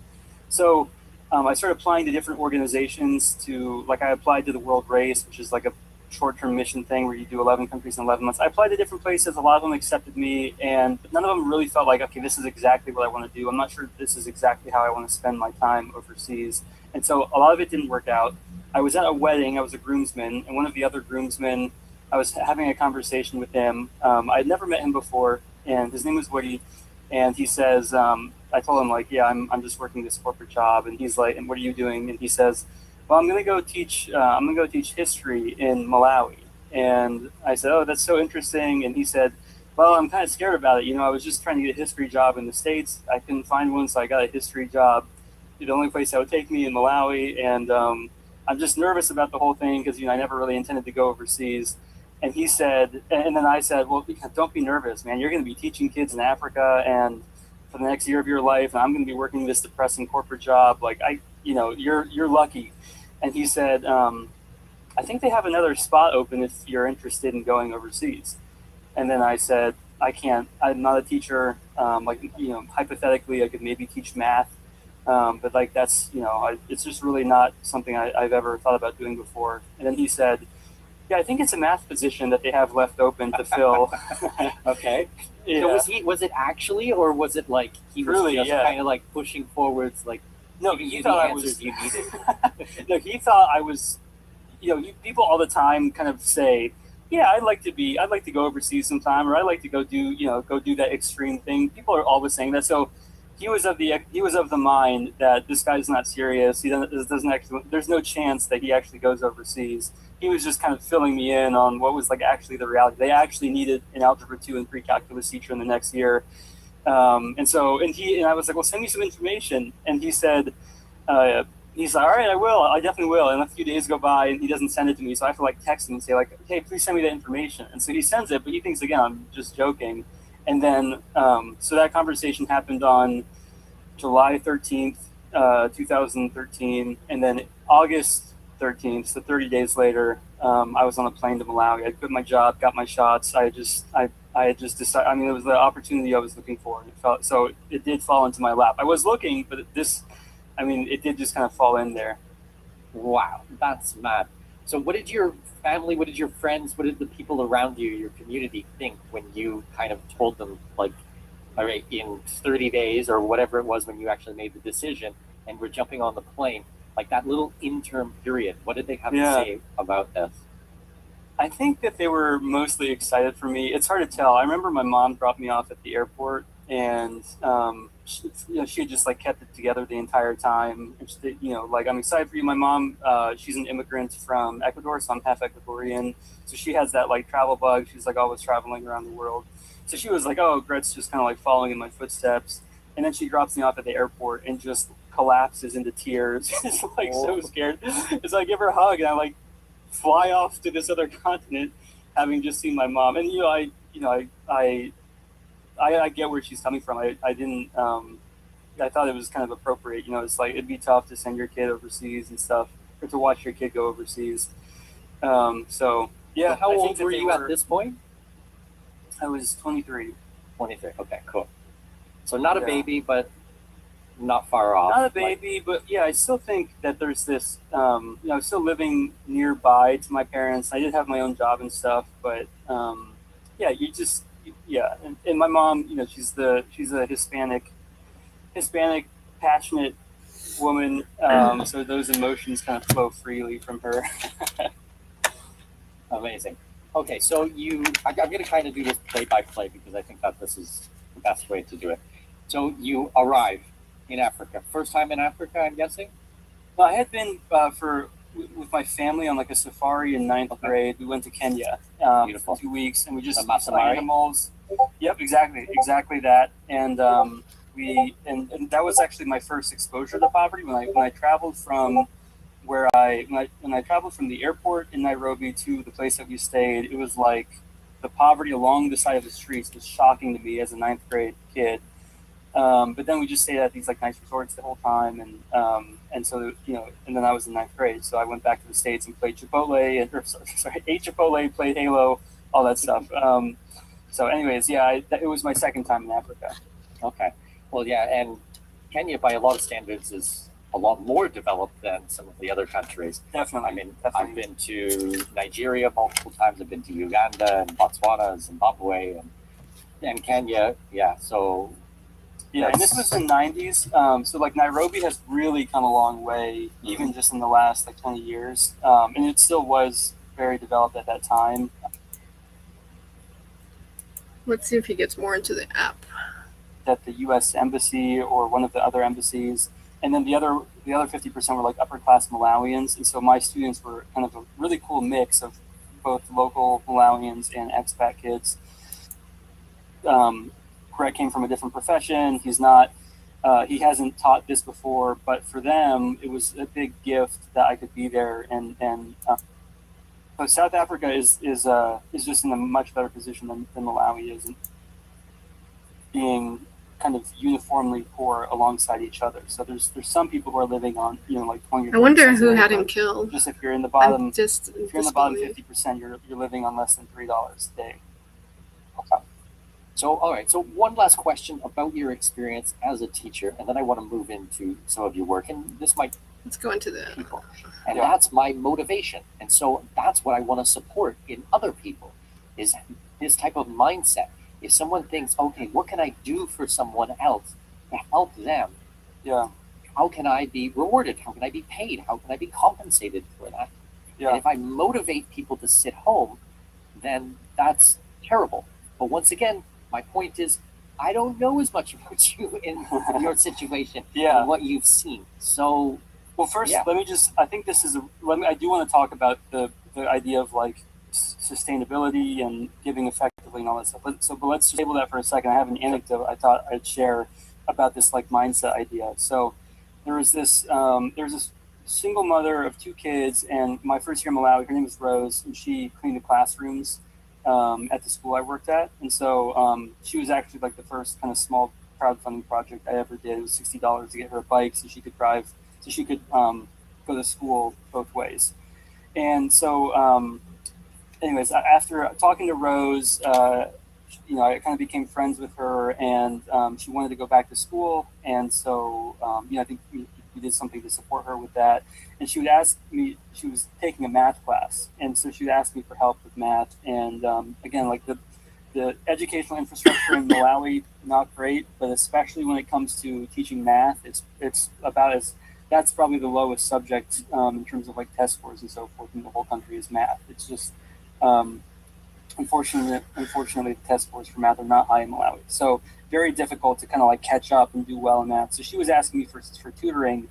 So I started applying to different organizations I applied to the World Race, which is like a short-term mission thing where you do 11 countries in 11 months. I applied to different places. A lot of them accepted me, and none of them really felt like, okay, this is exactly what I want to do. I'm not sure this is exactly how I want to spend my time overseas. And so a lot of it didn't work out. I was at a wedding. I was a groomsman, and one of the other groomsmen, I was having a conversation with him. I had never met him before, and his name was Woody. And he says, I told him, like, yeah, I'm just working this corporate job. And he's like, and what are you doing? And he says, well, I'm gonna go teach history in Malawi. And I said, oh, that's so interesting. And he said, well, I'm kind of scared about it. I was just trying to get a history job in the States. I couldn't find one, so I got a history job. The only place that would take me in Malawi. And I'm just nervous about the whole thing, because I never really intended to go overseas. And he said, and then I said, well, don't be nervous, man. You're going to be teaching kids in Africa, and for the next year of your life, and I'm going to be working this depressing corporate job. Like, you're lucky. And he said, I think they have another spot open if you're interested in going overseas. And then I said, I can't. I'm not a teacher. Hypothetically, I could maybe teach math, but like that's it's just really not something I've ever thought about doing before. And then he said, yeah, I think it's a math position that they have left open to fill. Okay. Yeah. So was it actually, or was it like he was Really, just yeah. kind of like pushing forwards, like No, giving he you thought the I answers was. you needed? No, he thought I was. People all the time kind of say, yeah, I'd like to go overseas sometime, or I'd like to go do that extreme thing. People are always saying that. So he was of the mind that this guy's not serious. He doesn't actually. There's no chance that he actually goes overseas. He was just kind of filling me in on what was like actually the reality. They actually needed an algebra 2 and pre-calculus teacher in the next year, and I was like, well, send me some information. And he said, he's like, all right, I definitely will. And a few days go by and he doesn't send it to me, so I have to like text him and say like, hey, please send me that information. And so he sends it, but he thinks again I'm just joking. And then so that conversation happened on July 13th, 2013, and then August 13th, so 30 days later, I was on a plane to Malawi. I quit my job, got my shots. I had just decided. I mean, it was the opportunity I was looking for, and it felt so. It did fall into my lap. I was looking, but it did just kind of fall in there. Wow, that's mad. So what did your family, what did your friends, what did the people around you, your community think when you kind of told them, like, all right, in 30 days or whatever it was when you actually made the decision and we're jumping on the plane, like that little interim period, what did they have to say about this? I think that they were mostly excited for me. It's hard to tell. I remember my mom dropped me off at the airport, and she had just like kept it together the entire time. And she, like, I'm excited for you. My mom, she's an immigrant from Ecuador, so I'm half Ecuadorian. So she has that like travel bug. She's like always traveling around the world. So she was like, "Oh, Gret's just kind of like following in my footsteps." And then she drops me off at the airport and just collapses into tears. It's like so scared. So I give her a hug, and I like fly off to this other continent, having just seen my mom. And I get where she's coming from. I didn't. I thought it was kind of appropriate. It's like it'd be tough to send your kid overseas and stuff, or to watch your kid go overseas. So yeah. So how old were you at this point? I was 23. 23. Okay, cool. So not a baby, but not far off. Not a baby, but yeah, I still think that there's this. I was still living nearby to my parents. I did have my own job and stuff, but and my mom, she's a Hispanic passionate woman, so those emotions kind of flow freely from her. Amazing. Okay, so I'm going to kind of do this play by play because I think that this is the best way to do it. So you arrive in Africa. First time in Africa, I'm guessing? Well, I had been with my family on like a safari in ninth grade. We went to Kenya for 2 weeks, and we just saw animals. Yep, exactly that. And and that was actually my first exposure to poverty when I traveled from when I traveled from the airport in Nairobi to the place that we stayed. It was like the poverty along the side of the streets was shocking to me as a ninth grade kid. But then we just stayed at these like nice resorts the whole time, and so and then I was in ninth grade, so I went back to the States and played Chipotle, ate Chipotle, played Halo, all that stuff. So, anyways, it was my second time in Africa. Okay, well, yeah, and Kenya, by a lot of standards, is a lot more developed than some of the other countries. Definitely. I mean, I've been to Nigeria multiple times. I've been to Uganda and Botswana, Zimbabwe, and Kenya. Yeah, so. Yeah, and this was the 90s, so like Nairobi has really come a long way, even just in the last like 20 years, and it still was very developed at that time. Let's see if he gets more into the app. That the U.S. embassy or one of the other embassies, and then the other 50% were like upper class Malawians, and so my students were kind of a really cool mix of both local Malawians and expat kids. Gret came from a different profession. He hasn't taught this before, but for them, it was a big gift that I could be there. So South Africa is just in a much better position than Malawi is, being kind of uniformly poor alongside each other. So there's some people who are living on like 20. I wonder who had him killed. Just if you're in the bottom, if you're in the bottom 50%, you're living on less than $3 a day. Okay. So, all right. So, one last question about your experience as a teacher, and then I want to move into some of your work. And this might let's go into the people, and that's my motivation. And so, that's what I want to support in other people is this type of mindset. If someone thinks, okay, what can I do for someone else to help them? Yeah. How can I be rewarded? How can I be paid? How can I be compensated for that? Yeah. And if I motivate people to sit home, then that's terrible. But once again, my point is, I don't know as much about you in your situation and what you've seen. So, well, first, let me just. I think this is. I do want to talk about the idea of like sustainability and giving effectively and all that stuff. But let's just table that for a second. I have an anecdote I thought I'd share about this like mindset idea. So there was this single mother of 2 kids, and my first year in Malawi, her name was Rose, and she cleaned the classrooms at the school I worked at. And so she was actually like the first kind of small crowdfunding project I ever did. It was $60 to get her a bike so she could drive, so she could go to school both ways. And so, anyways, after talking to Rose, I kind of became friends with her, and she wanted to go back to school, and so I think we did something to support her with that. And she would ask me, she was taking a math class, and so she would ask me for help with math. And again, like the educational infrastructure in Malawi, not great, but especially when it comes to teaching math, it's about as that's probably the lowest subject in terms of like test scores and so forth in the whole country is math. It's just unfortunately, the test scores for math are not high in Malawi. So very difficult to kind of like catch up and do well in math. So she was asking me for tutoring,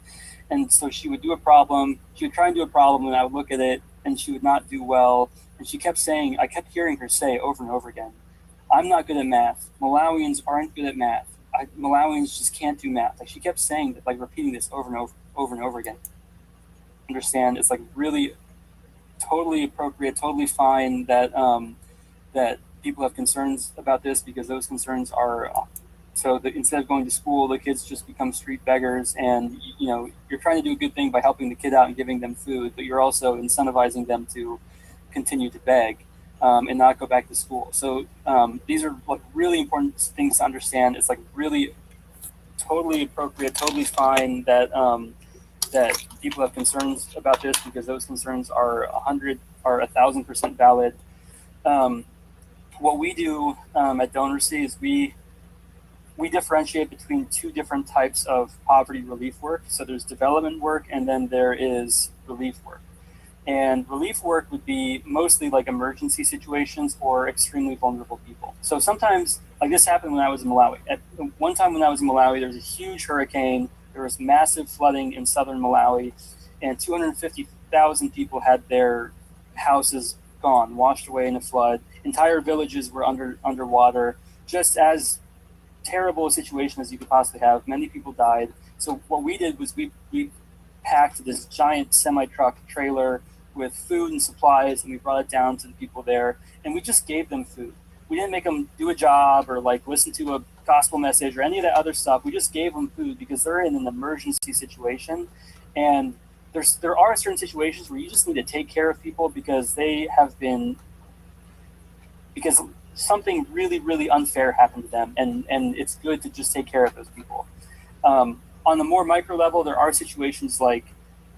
and so she would do a problem. She would try and do a problem, and I would look at it, and she would not do well. And she kept saying, I kept hearing her say over and over again, "I'm not good at math. Malawians aren't good at math. Malawians just can't do math." Like she kept saying that, like repeating this over and over again. Understand? It's like really totally appropriate, totally fine that that people have concerns about this because those concerns are so that instead of going to school, the kids just become street beggars, and you're trying to do a good thing by helping the kid out and giving them food, but you're also incentivizing them to continue to beg and not go back to school. So these are like really important things to understand. It's like really totally appropriate, totally fine that that people have concerns about this because those concerns are 1,000% valid. What we do at DonorC is we differentiate between two different types of poverty relief work. So there's development work, and then there is relief work. And relief work would be mostly like emergency situations or extremely vulnerable people. So sometimes, like this happened when I was in Malawi. At one time when I was in Malawi, there was a huge hurricane. There was massive flooding in southern Malawi, and 250,000 people had their houses gone, washed away in a flood. Entire villages were underwater. Just as terrible a situation as you could possibly have. Many people died. So what we did was we packed this giant semi-truck trailer with food and supplies, and we brought it down to the people there, and we just gave them food. We didn't make them do a job or like listen to a gospel message or any of that other stuff. We just gave them food because they're in an emergency situation, and there are certain situations where you just need to take care of people because something really, really unfair happened to them, and it's good to just take care of those people. On the more micro level, there are situations like,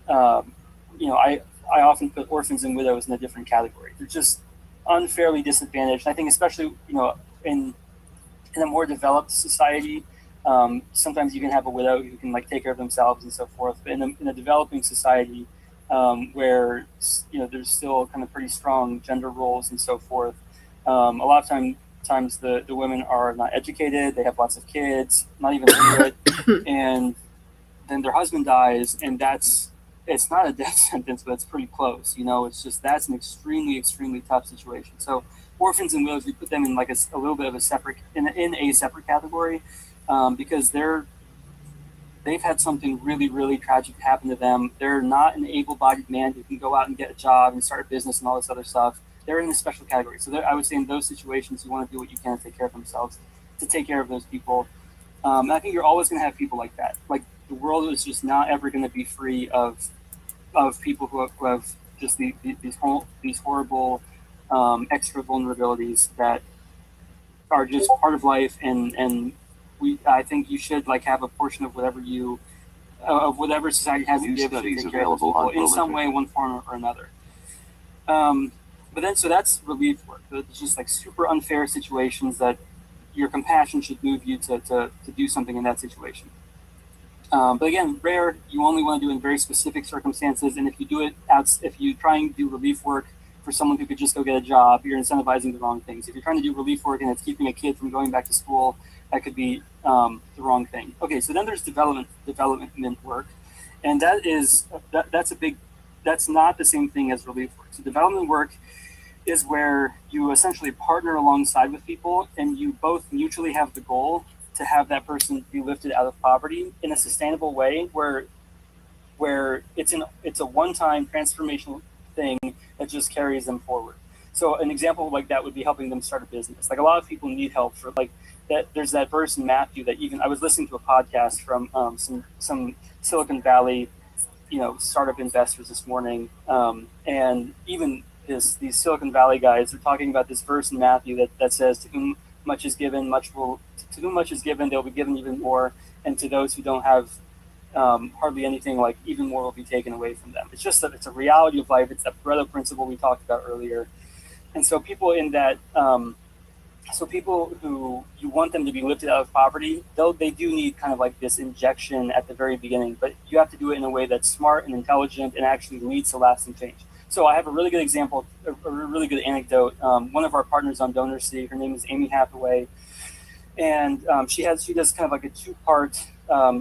I often put orphans and widows in a different category. They're just unfairly disadvantaged. I think especially, in a more developed society, sometimes you can have a widow who can like take care of themselves and so forth. But in a developing society, where there's still kind of pretty strong gender roles and so forth, a lot of times the women are not educated. They have lots of kids, not even literate, and then their husband dies, and it's not a death sentence, but it's pretty close. It's just that's an extremely, extremely tough situation. So orphans and widows, we put them in like a little bit of a separate in a separate category because they've had something really, really tragic happen to them. They're not an able-bodied man who can go out and get a job and start a business and all this other stuff. They're in a special category. So I would say in those situations, you want to do what you can to take care of themselves, to take care of those people. And I think you're always going to have people like that. Like the world is just not ever going to be free of people who have just these horrible extra vulnerabilities that are just part of life. And I think you should like have a portion of whatever society has to give to take care of those people in some way, one form or another. But then, so that's relief work. It's just like super unfair situations that your compassion should move you to do something in that situation. But again, rare, you only want to do it in very specific circumstances. And if you do it if you try and do relief work for someone who could just go get a job, you're incentivizing the wrong things. If you're trying to do relief work and it's keeping a kid from going back to school, that could be the wrong thing. Okay, so then there's development work, and that's not the same thing as relief work. So development work is where you essentially partner alongside with people and you both mutually have the goal to have that person be lifted out of poverty in a sustainable way where it's a one-time transformational thing that just carries them forward. So an example like that would be helping them start a business. Like a lot of people need help for like that. There's that verse in Matthew that even I was listening to a podcast from some Silicon Valley startup investors this morning, and even these Silicon Valley guys are talking about this verse in Matthew that says, "To whom much is given, to whom much is given, they'll be given even more, and to those who don't have hardly anything, like even more will be taken away from them." It's just that it's a reality of life. It's that Pareto principle we talked about earlier, and so people in that. So people who you want them to be lifted out of poverty, though they do need kind of like this injection at the very beginning, but you have to do it in a way that's smart and intelligent and actually leads to lasting change. So I have a really good example, a really good anecdote. One of our partners on DonorSee, her name is Amy Hathaway, and she does kind of like a two-part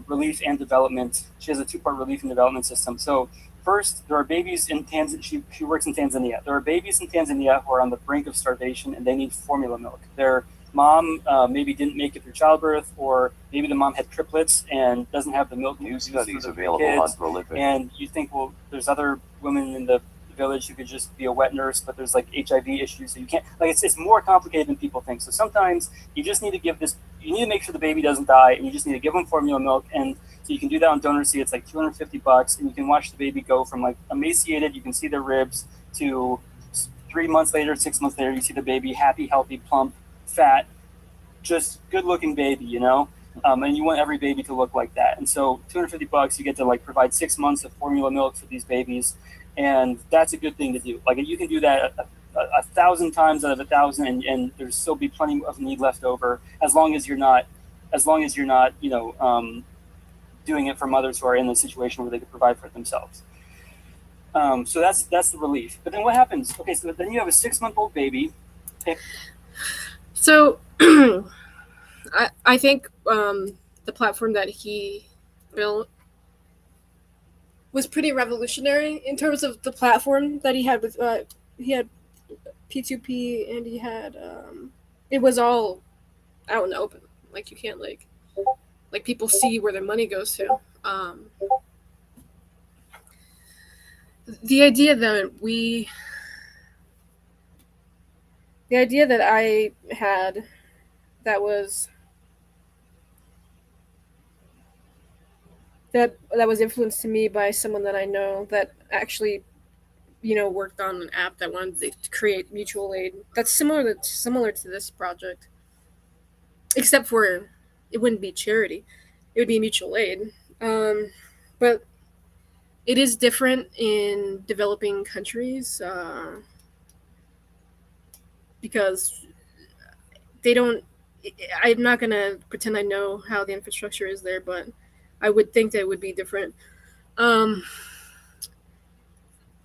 relief and development. She has a two-part relief and development system. So first, there are babies in Tanzania. She works in Tanzania. There are babies in Tanzania who are on the brink of starvation and they need formula milk. Their mom maybe didn't make it through childbirth, or maybe the mom had triplets and doesn't have the milk. New studies available on Prolific. And you think, well, there's other women in the village who could just be a wet nurse, but there's like HIV issues, so you can't. Like it's more complicated than people think. So sometimes you just need to give this. You need to make sure the baby doesn't die, and you just need to give them formula milk. And so you can do that on DonorSee. It's like $250, and you can watch the baby go from like emaciated, you can see their ribs, to 3 months later, 6 months later, you see the baby happy, healthy, plump, fat, just good-looking baby, and you want every baby to look like that. And so $250, you get to like provide 6 months of formula milk for these babies, and that's a good thing to do. Like you can do that a 1,000 times out of 1,000, and there's still be plenty of need left over, as long as you're not, doing it for mothers who are in a situation where they could provide for it themselves. So that's the relief. But then what happens? Okay, so then you have a 6-month-old baby. So I think the platform that he built was pretty revolutionary in terms of the platform that he had with he had P2P, and he had it was all out in the open. Like you can't like people see where their money goes to. The idea that I had that was influenced to me by someone that I know that actually worked on an app that wanted to create mutual aid that's similar to this project, except for it wouldn't be charity, it would be mutual aid. But it is different in developing countries because they don't. I'm not gonna pretend I know how the infrastructure is there, but I would think that it would be different.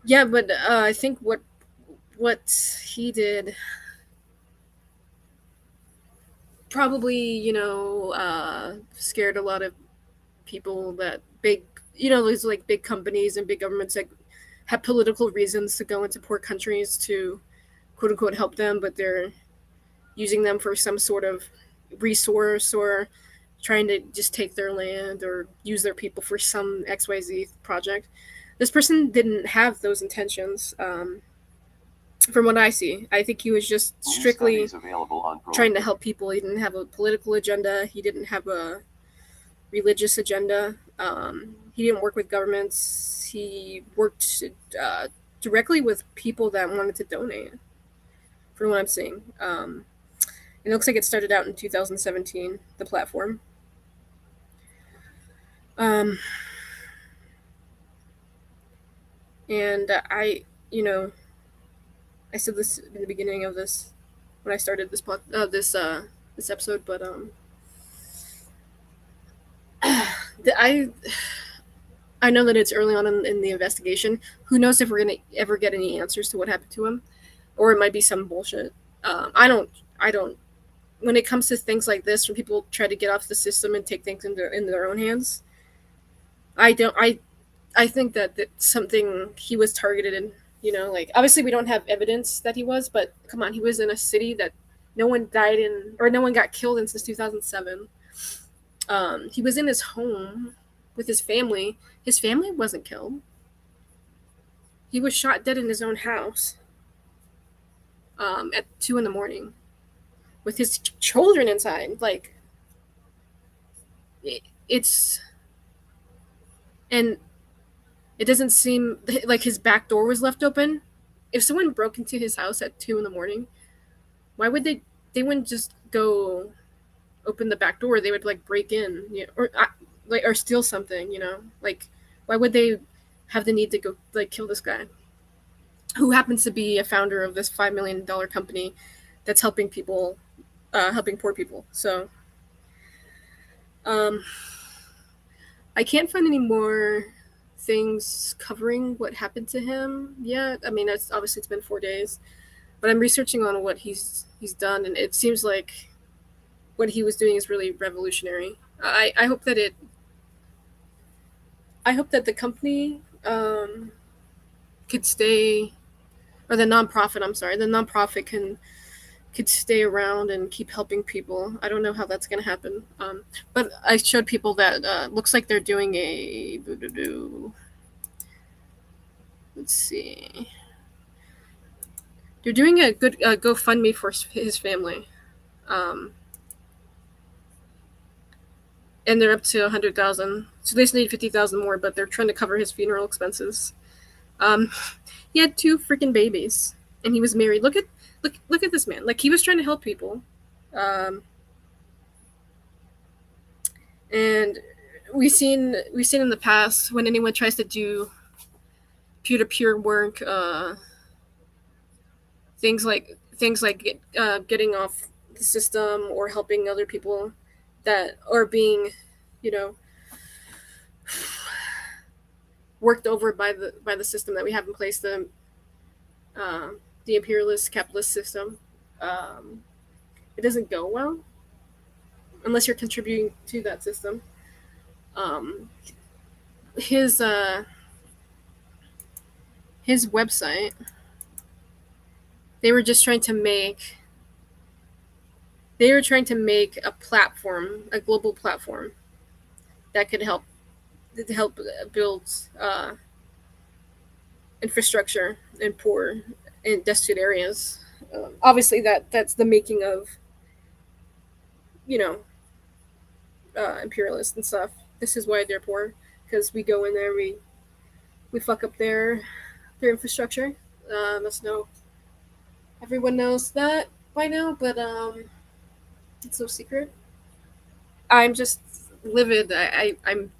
Yeah, but I think what he did probably scared a lot of people that there's like big companies and big governments that have political reasons to go into poor countries to quote unquote help them, but they're using them for some sort of resource or trying to just take their land or use their people for some XYZ project. This person didn't have those intentions. From what I see, I think he was just strictly trying to help people. He didn't have a political agenda. He didn't have a religious agenda. He didn't work with governments. He worked directly with people that wanted to donate, from what I'm seeing. It looks like it started out in 2017, the platform. And I said this in the beginning of this when I started this this episode, but I know that it's early on in the investigation. Who knows if we're gonna ever get any answers to what happened to him, or it might be some bullshit. I don't. When it comes to things like this, when people try to get off the system and take things in their own hands, I think that something he was targeted in. Like obviously we don't have evidence that he was, but come on, he was in a city that no one died in or no one got killed in since 2007. He was in his home with his family. His family wasn't killed. He was shot dead in his own house at 2 a.m. with his children inside. Like it's and It doesn't seem like his back door was left open. If someone broke into his house at 2 in the morning, why would they wouldn't just go open the back door? They would like break in, or like or steal something, like why would they have the need to go like kill this guy who happens to be a founder of this $5 million company that's helping people, helping poor people? So I can't find any more things covering what happened to him yet. I mean, it's been 4 days, but I'm researching on what he's done, and it seems like what he was doing is really revolutionary. I hope that the company could stay, or the nonprofit. I'm sorry, the nonprofit could stay around and keep helping people. I don't know how that's gonna happen. But I showed people that looks like they're doing a. Let's see. They're doing a good GoFundMe for his family, and they're up to 100,000. So they just need 50,000 more, but they're trying to cover his funeral expenses. He had 2 freaking babies, and he was married. Look at this man. Like, he was trying to help people, and we've seen in the past when anyone tries to do peer-to-peer work, things like getting off the system or helping other people that are being, you know, worked over by the system that we have in place, the imperialist capitalist system. It doesn't go well unless you're contributing to that system. His website, they were trying to make a platform, a global platform that could help build infrastructure in poor and destitute areas. Obviously, that's the making of, you know, imperialists and stuff. This is why they're poor, because we go in there, we fuck up their infrastructure. That's no, everyone knows that by now, but it's no secret. I'm just livid. I'm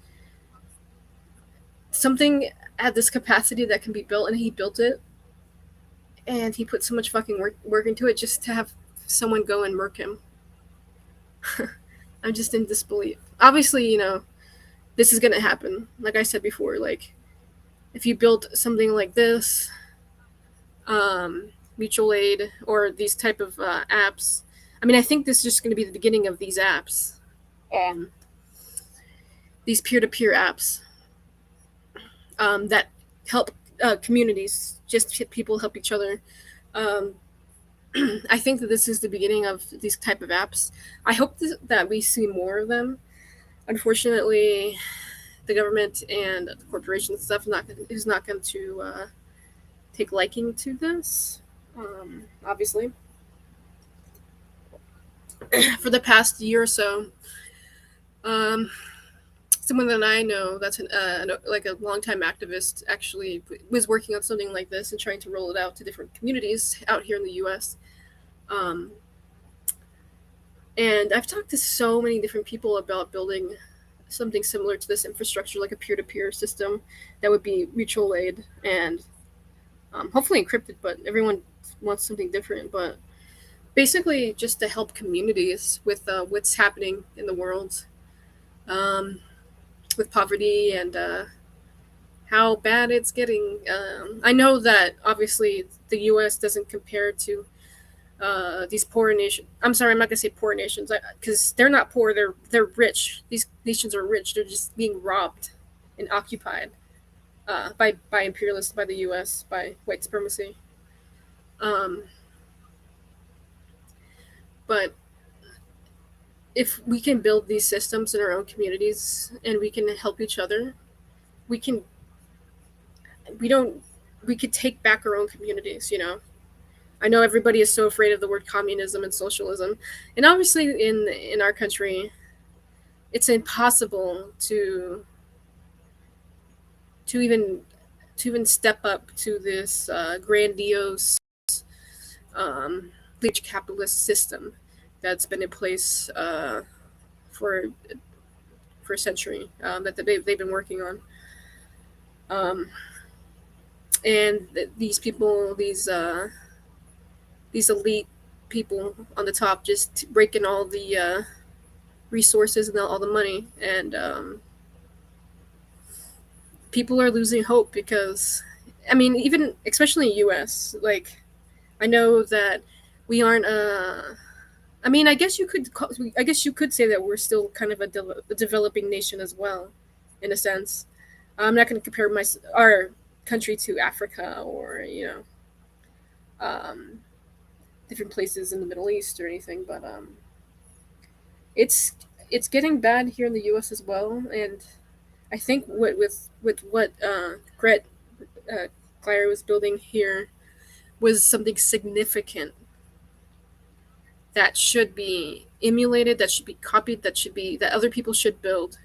something at this capacity that can be built, and he built it, and he put so much fucking work into it just to have someone go and murk him. I'm just in disbelief. Obviously, this is gonna happen. Like I said before, like if you build something like this, mutual aid or these type of apps. I mean, I think this is just going to be the beginning of these apps, these peer-to-peer apps that help communities, just people help each other. I think that this is the beginning of these type of apps. I hope that we see more of them. Unfortunately, the government and the corporations stuff is not going to take liking to this. Obviously, for the past year or so, someone that I know that's like a longtime activist actually was working on something like this and trying to roll it out to different communities out here in the U.S. And I've talked to so many different people about building something similar to this infrastructure, like a peer-to-peer system that would be mutual aid and hopefully encrypted, but everyone wants something different. But basically just to help communities with what's happening in the world, with poverty and how bad it's getting. I know that obviously the U.S. doesn't compare to these poor nations. I'm sorry, I'm not gonna say poor nations because they're not poor. They're rich. These nations are rich. They're just being robbed and occupied by imperialists, by the U.S., by white supremacy. But if we can build these systems in our own communities and we can help each other, we could take back our own communities. I know everybody is so afraid of the word communism and socialism, and obviously in our country, it's impossible to even to even step up to this grandiose rich capitalist system that's been in place for for a century, that they've been working on. Um, and these people, these elite people on the top, just breaking all the resources and all the money, and people are losing hope because, I mean, even especially in U.S. Like, I know that we aren't. I mean, I guess you could say that we're still kind of a developing nation as well, in a sense. I'm not going to compare our country to Africa or um, different places in the Middle East or anything, but it's it's getting bad here in the U.S. as well, and I think with what Gret Glyer was building here was something significant that should be emulated, that should be copied, that other people should build.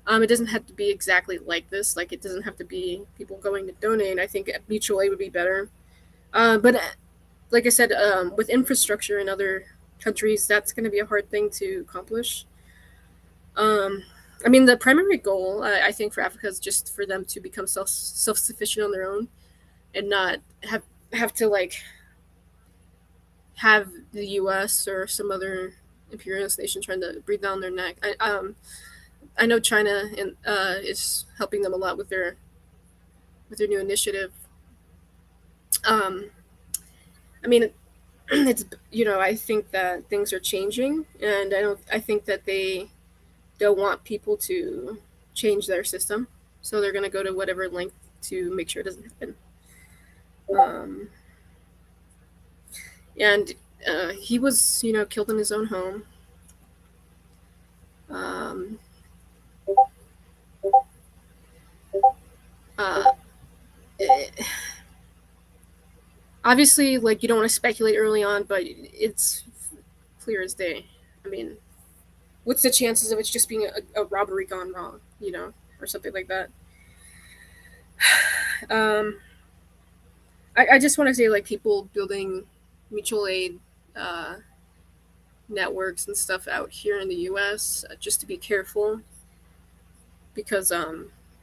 It doesn't have to be exactly like this. Like, it doesn't have to be people going to donate. I think mutual aid would be better. But like I said, with infrastructure in other countries, that's going to be a hard thing to accomplish. Um, I mean, the primary goal, I think, for Africa is just for them to become self sufficient on their own, and not have to like have the U.S. or some other imperialist nation trying to breathe down their neck. I know China is helping them a lot with their new initiative. Um, I mean, it's I think that things are changing, and I think that they don't want people to change their system, so they're going to go to whatever length to make sure it doesn't happen. Um, and he was killed in his own home. Um, uh, eh, Obviously, like, you don't want to speculate early on, but it's clear as day. I mean, what's the chances of it just being a robbery gone wrong, or something like that? um, I just want to say, like, people building mutual aid uh, networks and stuff out here in the U.S., just to be careful, because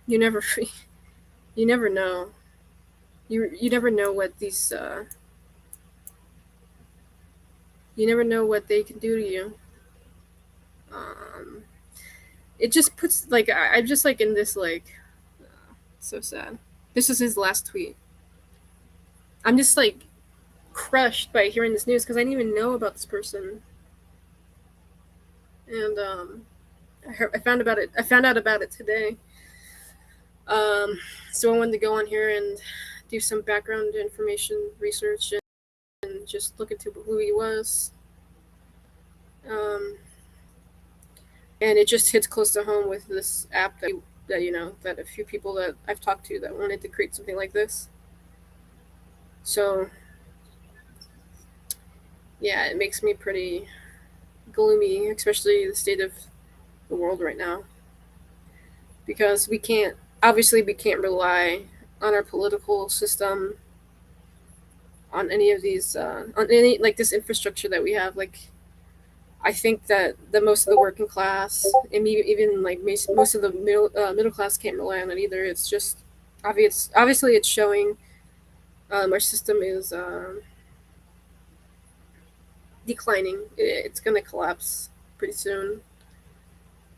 you never you never know. You never know what these you never know what they can do to you. Um, it just puts, like, I'm just like in this, like, so sad. This is his last tweet. I'm just like crushed by hearing this news because I didn't even know about this person, and I found about it. I found out about it today. Um, so I wanted to go on here and do some background information research and just look into who he was. Um, and it just hits close to home with this app that a few people that I've talked to that wanted to create something like this. So yeah, it makes me pretty gloomy, especially the state of the world right now, because we can't rely on our political system, on any of these on any, like, this infrastructure that we have. Like, I think that the most of the working class, and even like most of the middle class, can't rely on it either. It's just obviously it's showing our system is declining. It's going to collapse pretty soon,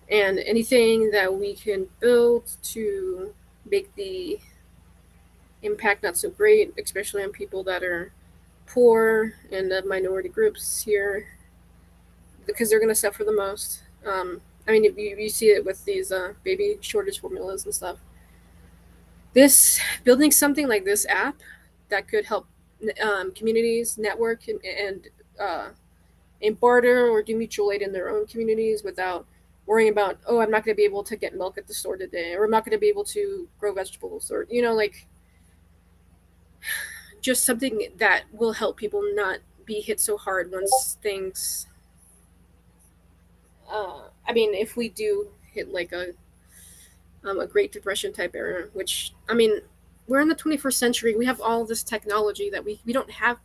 and anything that we can build to make the impact not so great, especially on people that are poor and the minority groups here, because they're going to suffer the most. I mean, you see it with these baby shortage formulas and stuff. This building something like this app that could help communities network and barter or do mutual aid in their own communities without worrying about, oh, I'm not going to be able to get milk at the store today, or I'm not going to be able to grow vegetables, or like, just something that will help people not be hit so hard once things. I mean, if we do hit like a Great Depression type era, which, I mean, we're in the 21st century. We have all this technology that we don't have.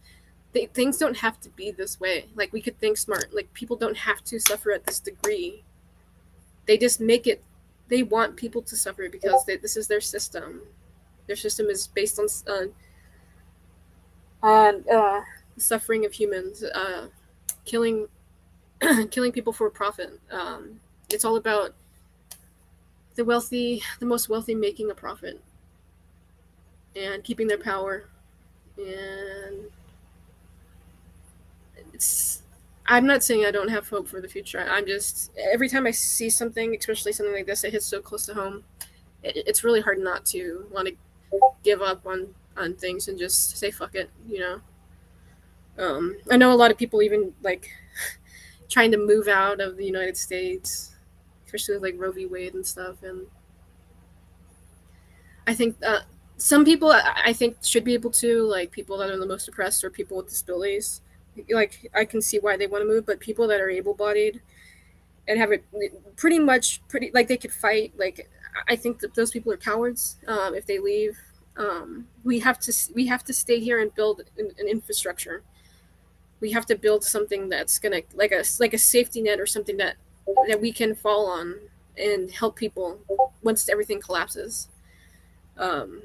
Things don't have to be this way. Like, we could think smart. Like, people don't have to suffer at this degree. They just make it. They want people to suffer because this is their system. Their system is based on the suffering of humans, killing killing people for profit. It's all about the most wealthy making a profit and keeping their power. And I'm not saying I don't have hope for the future. I'm just, every time I see something, especially something like this, it hits so close to home. It's really hard not to want to give up on things and just say fuck it. I know a lot of people even like trying to move out of the United States, especially with like Roe v. Wade and stuff. And I think some people I think should be able to, like people that are the most oppressed or people with disabilities. Like, I can see why they want to move, but people that are able-bodied and have it pretty like they could fight. Like, I think that those people are cowards if they leave. We have to stay here and build an infrastructure. We have to build something that's gonna like a safety net or something that we can fall on and help people once everything collapses. Um,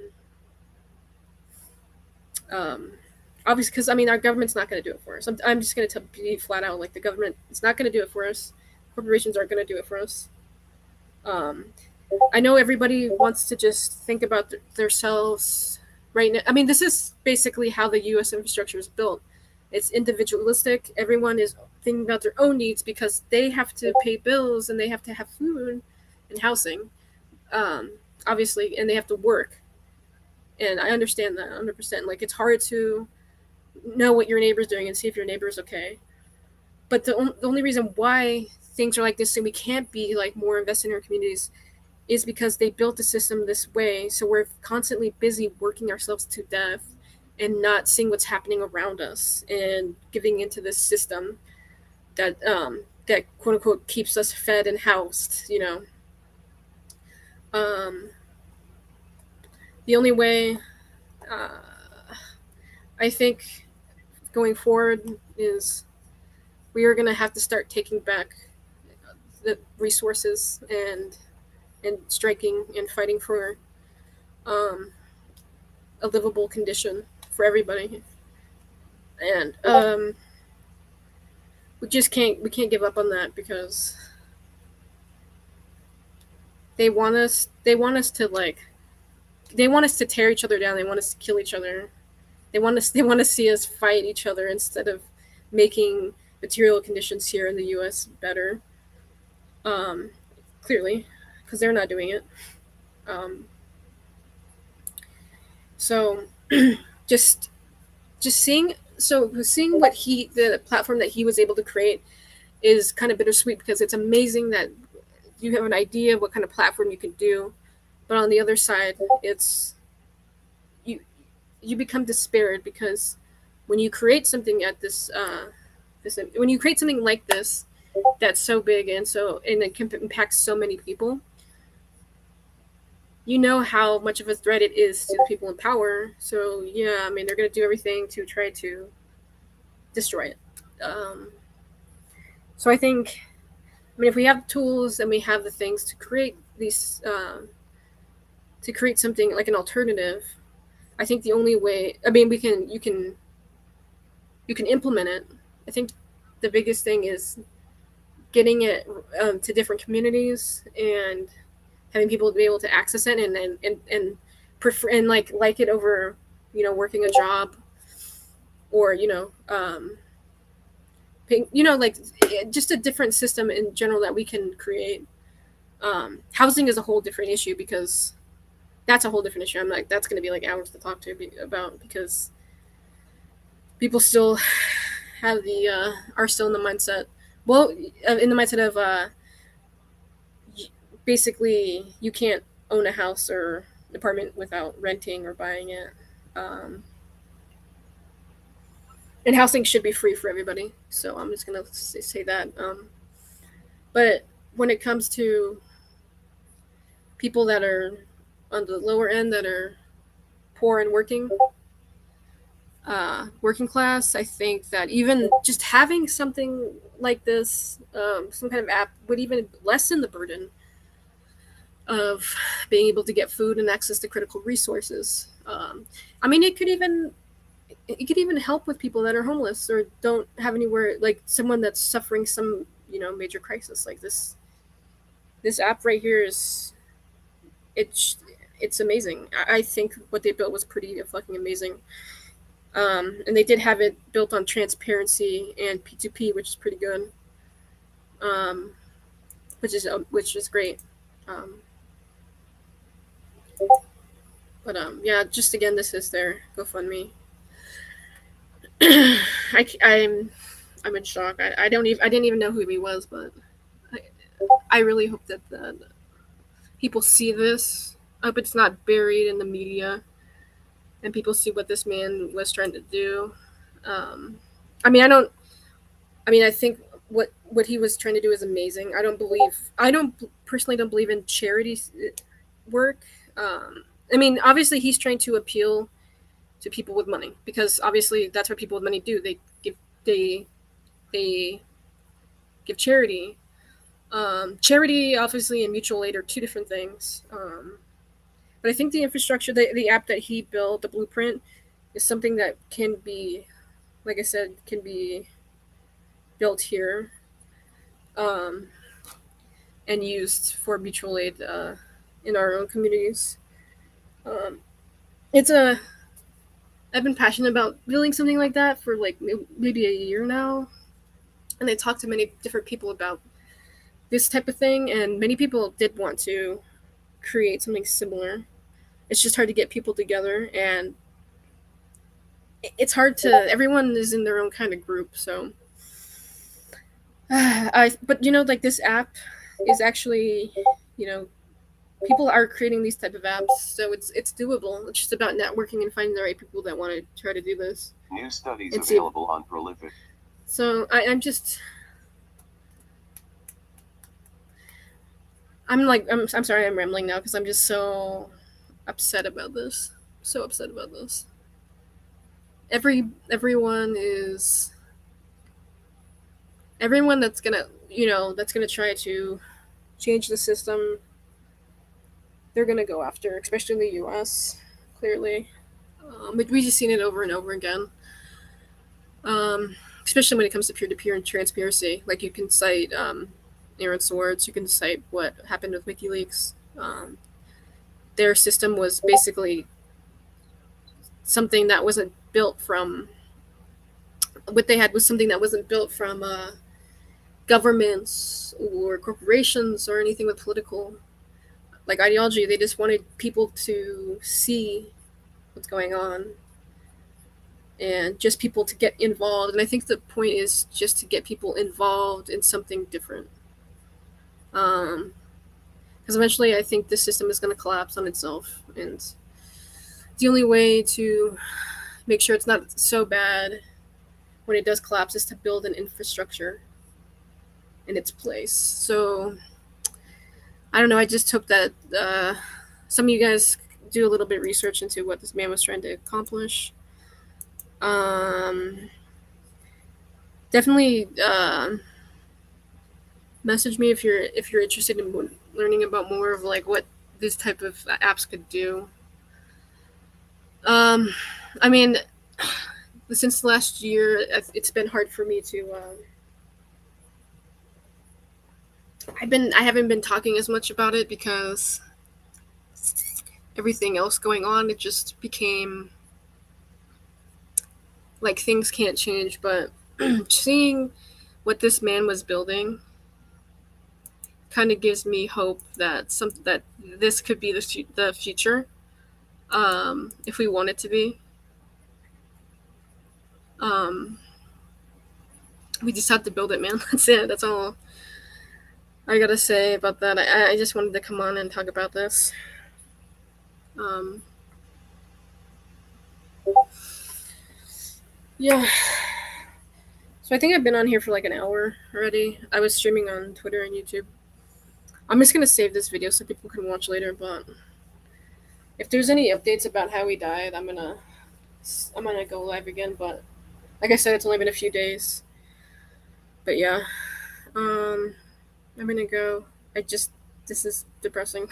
Obviously, because I mean, our government's not going to do it for us. I'm just going to be flat out, like, the government is not going to do it for us. Corporations aren't going to do it for us. I know everybody wants to just think about themselves right now. I mean, this is basically how the U.S. infrastructure is built. It's individualistic. Everyone is thinking about their own needs because they have to pay bills and they have to have food and housing, obviously, and they have to work. And I understand that 100%. Like, it's hard to know what your neighbor's doing and see if your neighbor's okay. But the only reason why things are like this and we can't be like more invested in our communities is because they built the system this way. So we're constantly busy working ourselves to death and not seeing what's happening around us and giving into this system that that quote unquote keeps us fed and housed. The only way I think going forward is we are going to have to start taking back the resources and striking and fighting for a livable condition for everybody. And we can't give up on that because they want us to tear each other down. They want us to kill each other. They want to see us fight each other instead of making material conditions here in the US better. Clearly, because they're not doing it. So just seeing what the platform that he was able to create is kind of bittersweet because it's amazing that you have an idea of what kind of platform you can do, but on the other side, it's you become despaired because when you create something at when you create something like this that's so big and it can impact so many people, you know how much of a threat it is to the people in power. So yeah, I mean, they're going to do everything to try to destroy it. So I think, I mean, if we have tools and we have the things to create these, to create something like an alternative, I think the only way, I mean, you can implement it. I think the biggest thing is getting it to different communities and having people be able to access it and prefer and like it over, working a job or, paying, like just a different system in general that we can create. Housing is a whole different issue because that's a whole different issue. I'm like, that's going to be like hours to talk to about because people still have are still in the mindset. Well, in the mindset of basically you can't own a house or apartment without renting or buying it. And housing should be free for everybody. So I'm just gonna say that. But when it comes to people that are on the lower end that are poor and working class, I think that even just having something like this, some kind of app, would even lessen the burden of being able to get food and access to critical resources. I mean, it could even help with people that are homeless or don't have anywhere, like someone that's suffering some major crisis like this. This app right here is it's amazing. I think what they built was pretty fucking amazing. And they did have it built on transparency and P2P, which is pretty good. Which is great. Um, but yeah, just again, this is their GoFundMe. I'm in shock. I didn't even know who he was, but I really hope that people see this. I hope it's not buried in the media, and people see what this man was trying to do. I mean, I think what he was trying to do is amazing. I don't personally don't believe in charity work. I mean, obviously he's trying to appeal to people with money because obviously that's what people with money do. They give charity. Charity, obviously, and mutual aid are two different things. But I think the infrastructure, the app that he built, the blueprint, is something that can be, like I said, can be built here, and used for mutual aid in our own communities. It's a I've been passionate about building something like that for like maybe a year now, and I talked to many different people about this type of thing, and many people did want to create something similar. It's just hard to get people together, and it's hard to. Everyone is in their own kind of group, so. But like this app is actually, people are creating these type of apps, so it's doable. It's just about networking and finding the right people that want to try to do this. New studies available on Prolific. So I'm sorry I'm rambling now because I'm just so upset about this. So upset about this. Everyone that's gonna try to change the system, they're gonna go after, especially in the U.S. Clearly, but we just seen it over and over again. Especially when it comes to peer-to-peer and transparency. Like you can cite Aaron Swartz, you can cite what happened with WikiLeaks. Their system was basically something that wasn't built from. What they had was something that wasn't built from governments or corporations or anything with political ideology. They just wanted people to see what's going on and just people to get involved. And I think the point is just to get people involved in something different. Because eventually I think this system is going to collapse on itself. And the only way to make sure it's not so bad when it does collapse is to build an infrastructure in its place. So I don't know. I just hope that some of you guys do a little bit of research into what this man was trying to accomplish. Definitely message me if you're interested in learning about more of what this type of apps could do. I mean, since last year, it's been hard for me to. I haven't been talking as much about it because everything else going on. It just became like things can't change. But seeing what this man was building kind of gives me hope that this could be the future, if we want it to be. We just have to build it, man. That's it. That's all I gotta say about that. I just wanted to come on and talk about this. Yeah. So I think I've been on here for like an hour already. I was streaming on Twitter and YouTube. I'm just gonna save this video so people can watch later, but if there's any updates about how he died, I'm gonna go live again. But like I said, it's only been a few days. But yeah, I'm gonna go. This is depressing.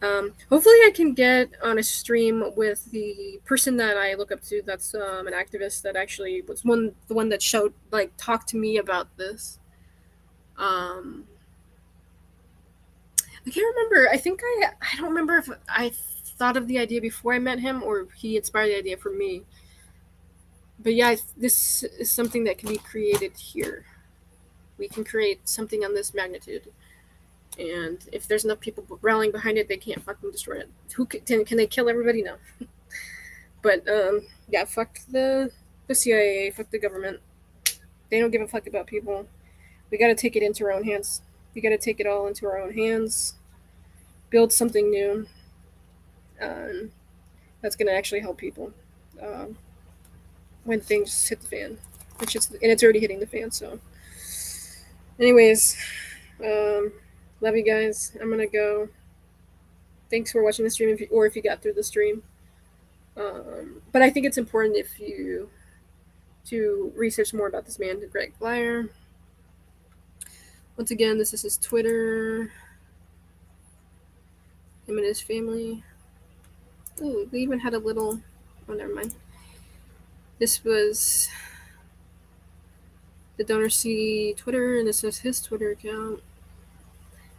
Hopefully I can get on a stream with the person that I look up to. That's an activist that actually was the one that talked to me about this. I can't remember. I don't remember if I thought of the idea before I met him or he inspired the idea for me. But yeah, this is something that can be created here. We can create something on this magnitude. And if there's enough people rallying behind it, they can't fucking destroy it. Can they kill everybody? No. But yeah, fuck the CIA, fuck the government. They don't give a fuck about people. We got to take it into our own hands. We got to take it all into our own hands. Build something new. That's gonna actually help people when things hit the fan, and it's already hitting the fan. So, anyways, love you guys. I'm gonna go. Thanks for watching the stream, if you got through the stream. But I think it's important to research more about this man, Gret Glyer. Once again, this is his Twitter. Him and his family. Oh, they even had a little. Oh, never mind. This was the DonorC Twitter, and this is his Twitter account.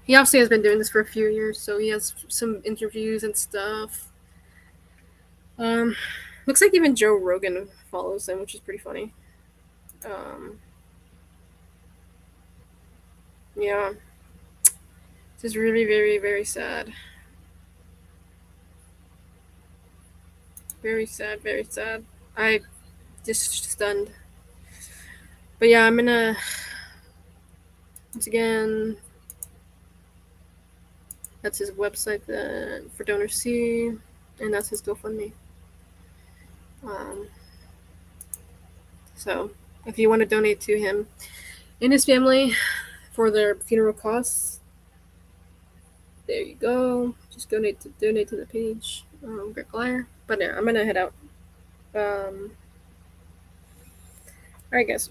He obviously has been doing this for a few years, so he has some interviews and stuff. Looks like even Joe Rogan follows him, which is pretty funny. Yeah. This is really, very, very sad. Very sad, very sad. I just stunned. But yeah, I'm gonna once again. That's his website for DonorC, and that's his GoFundMe. So if you want to donate to him and his family for their funeral costs, there you go. Just donate to the page. Gret Glyer. But yeah, I'm gonna head out. Alright guys.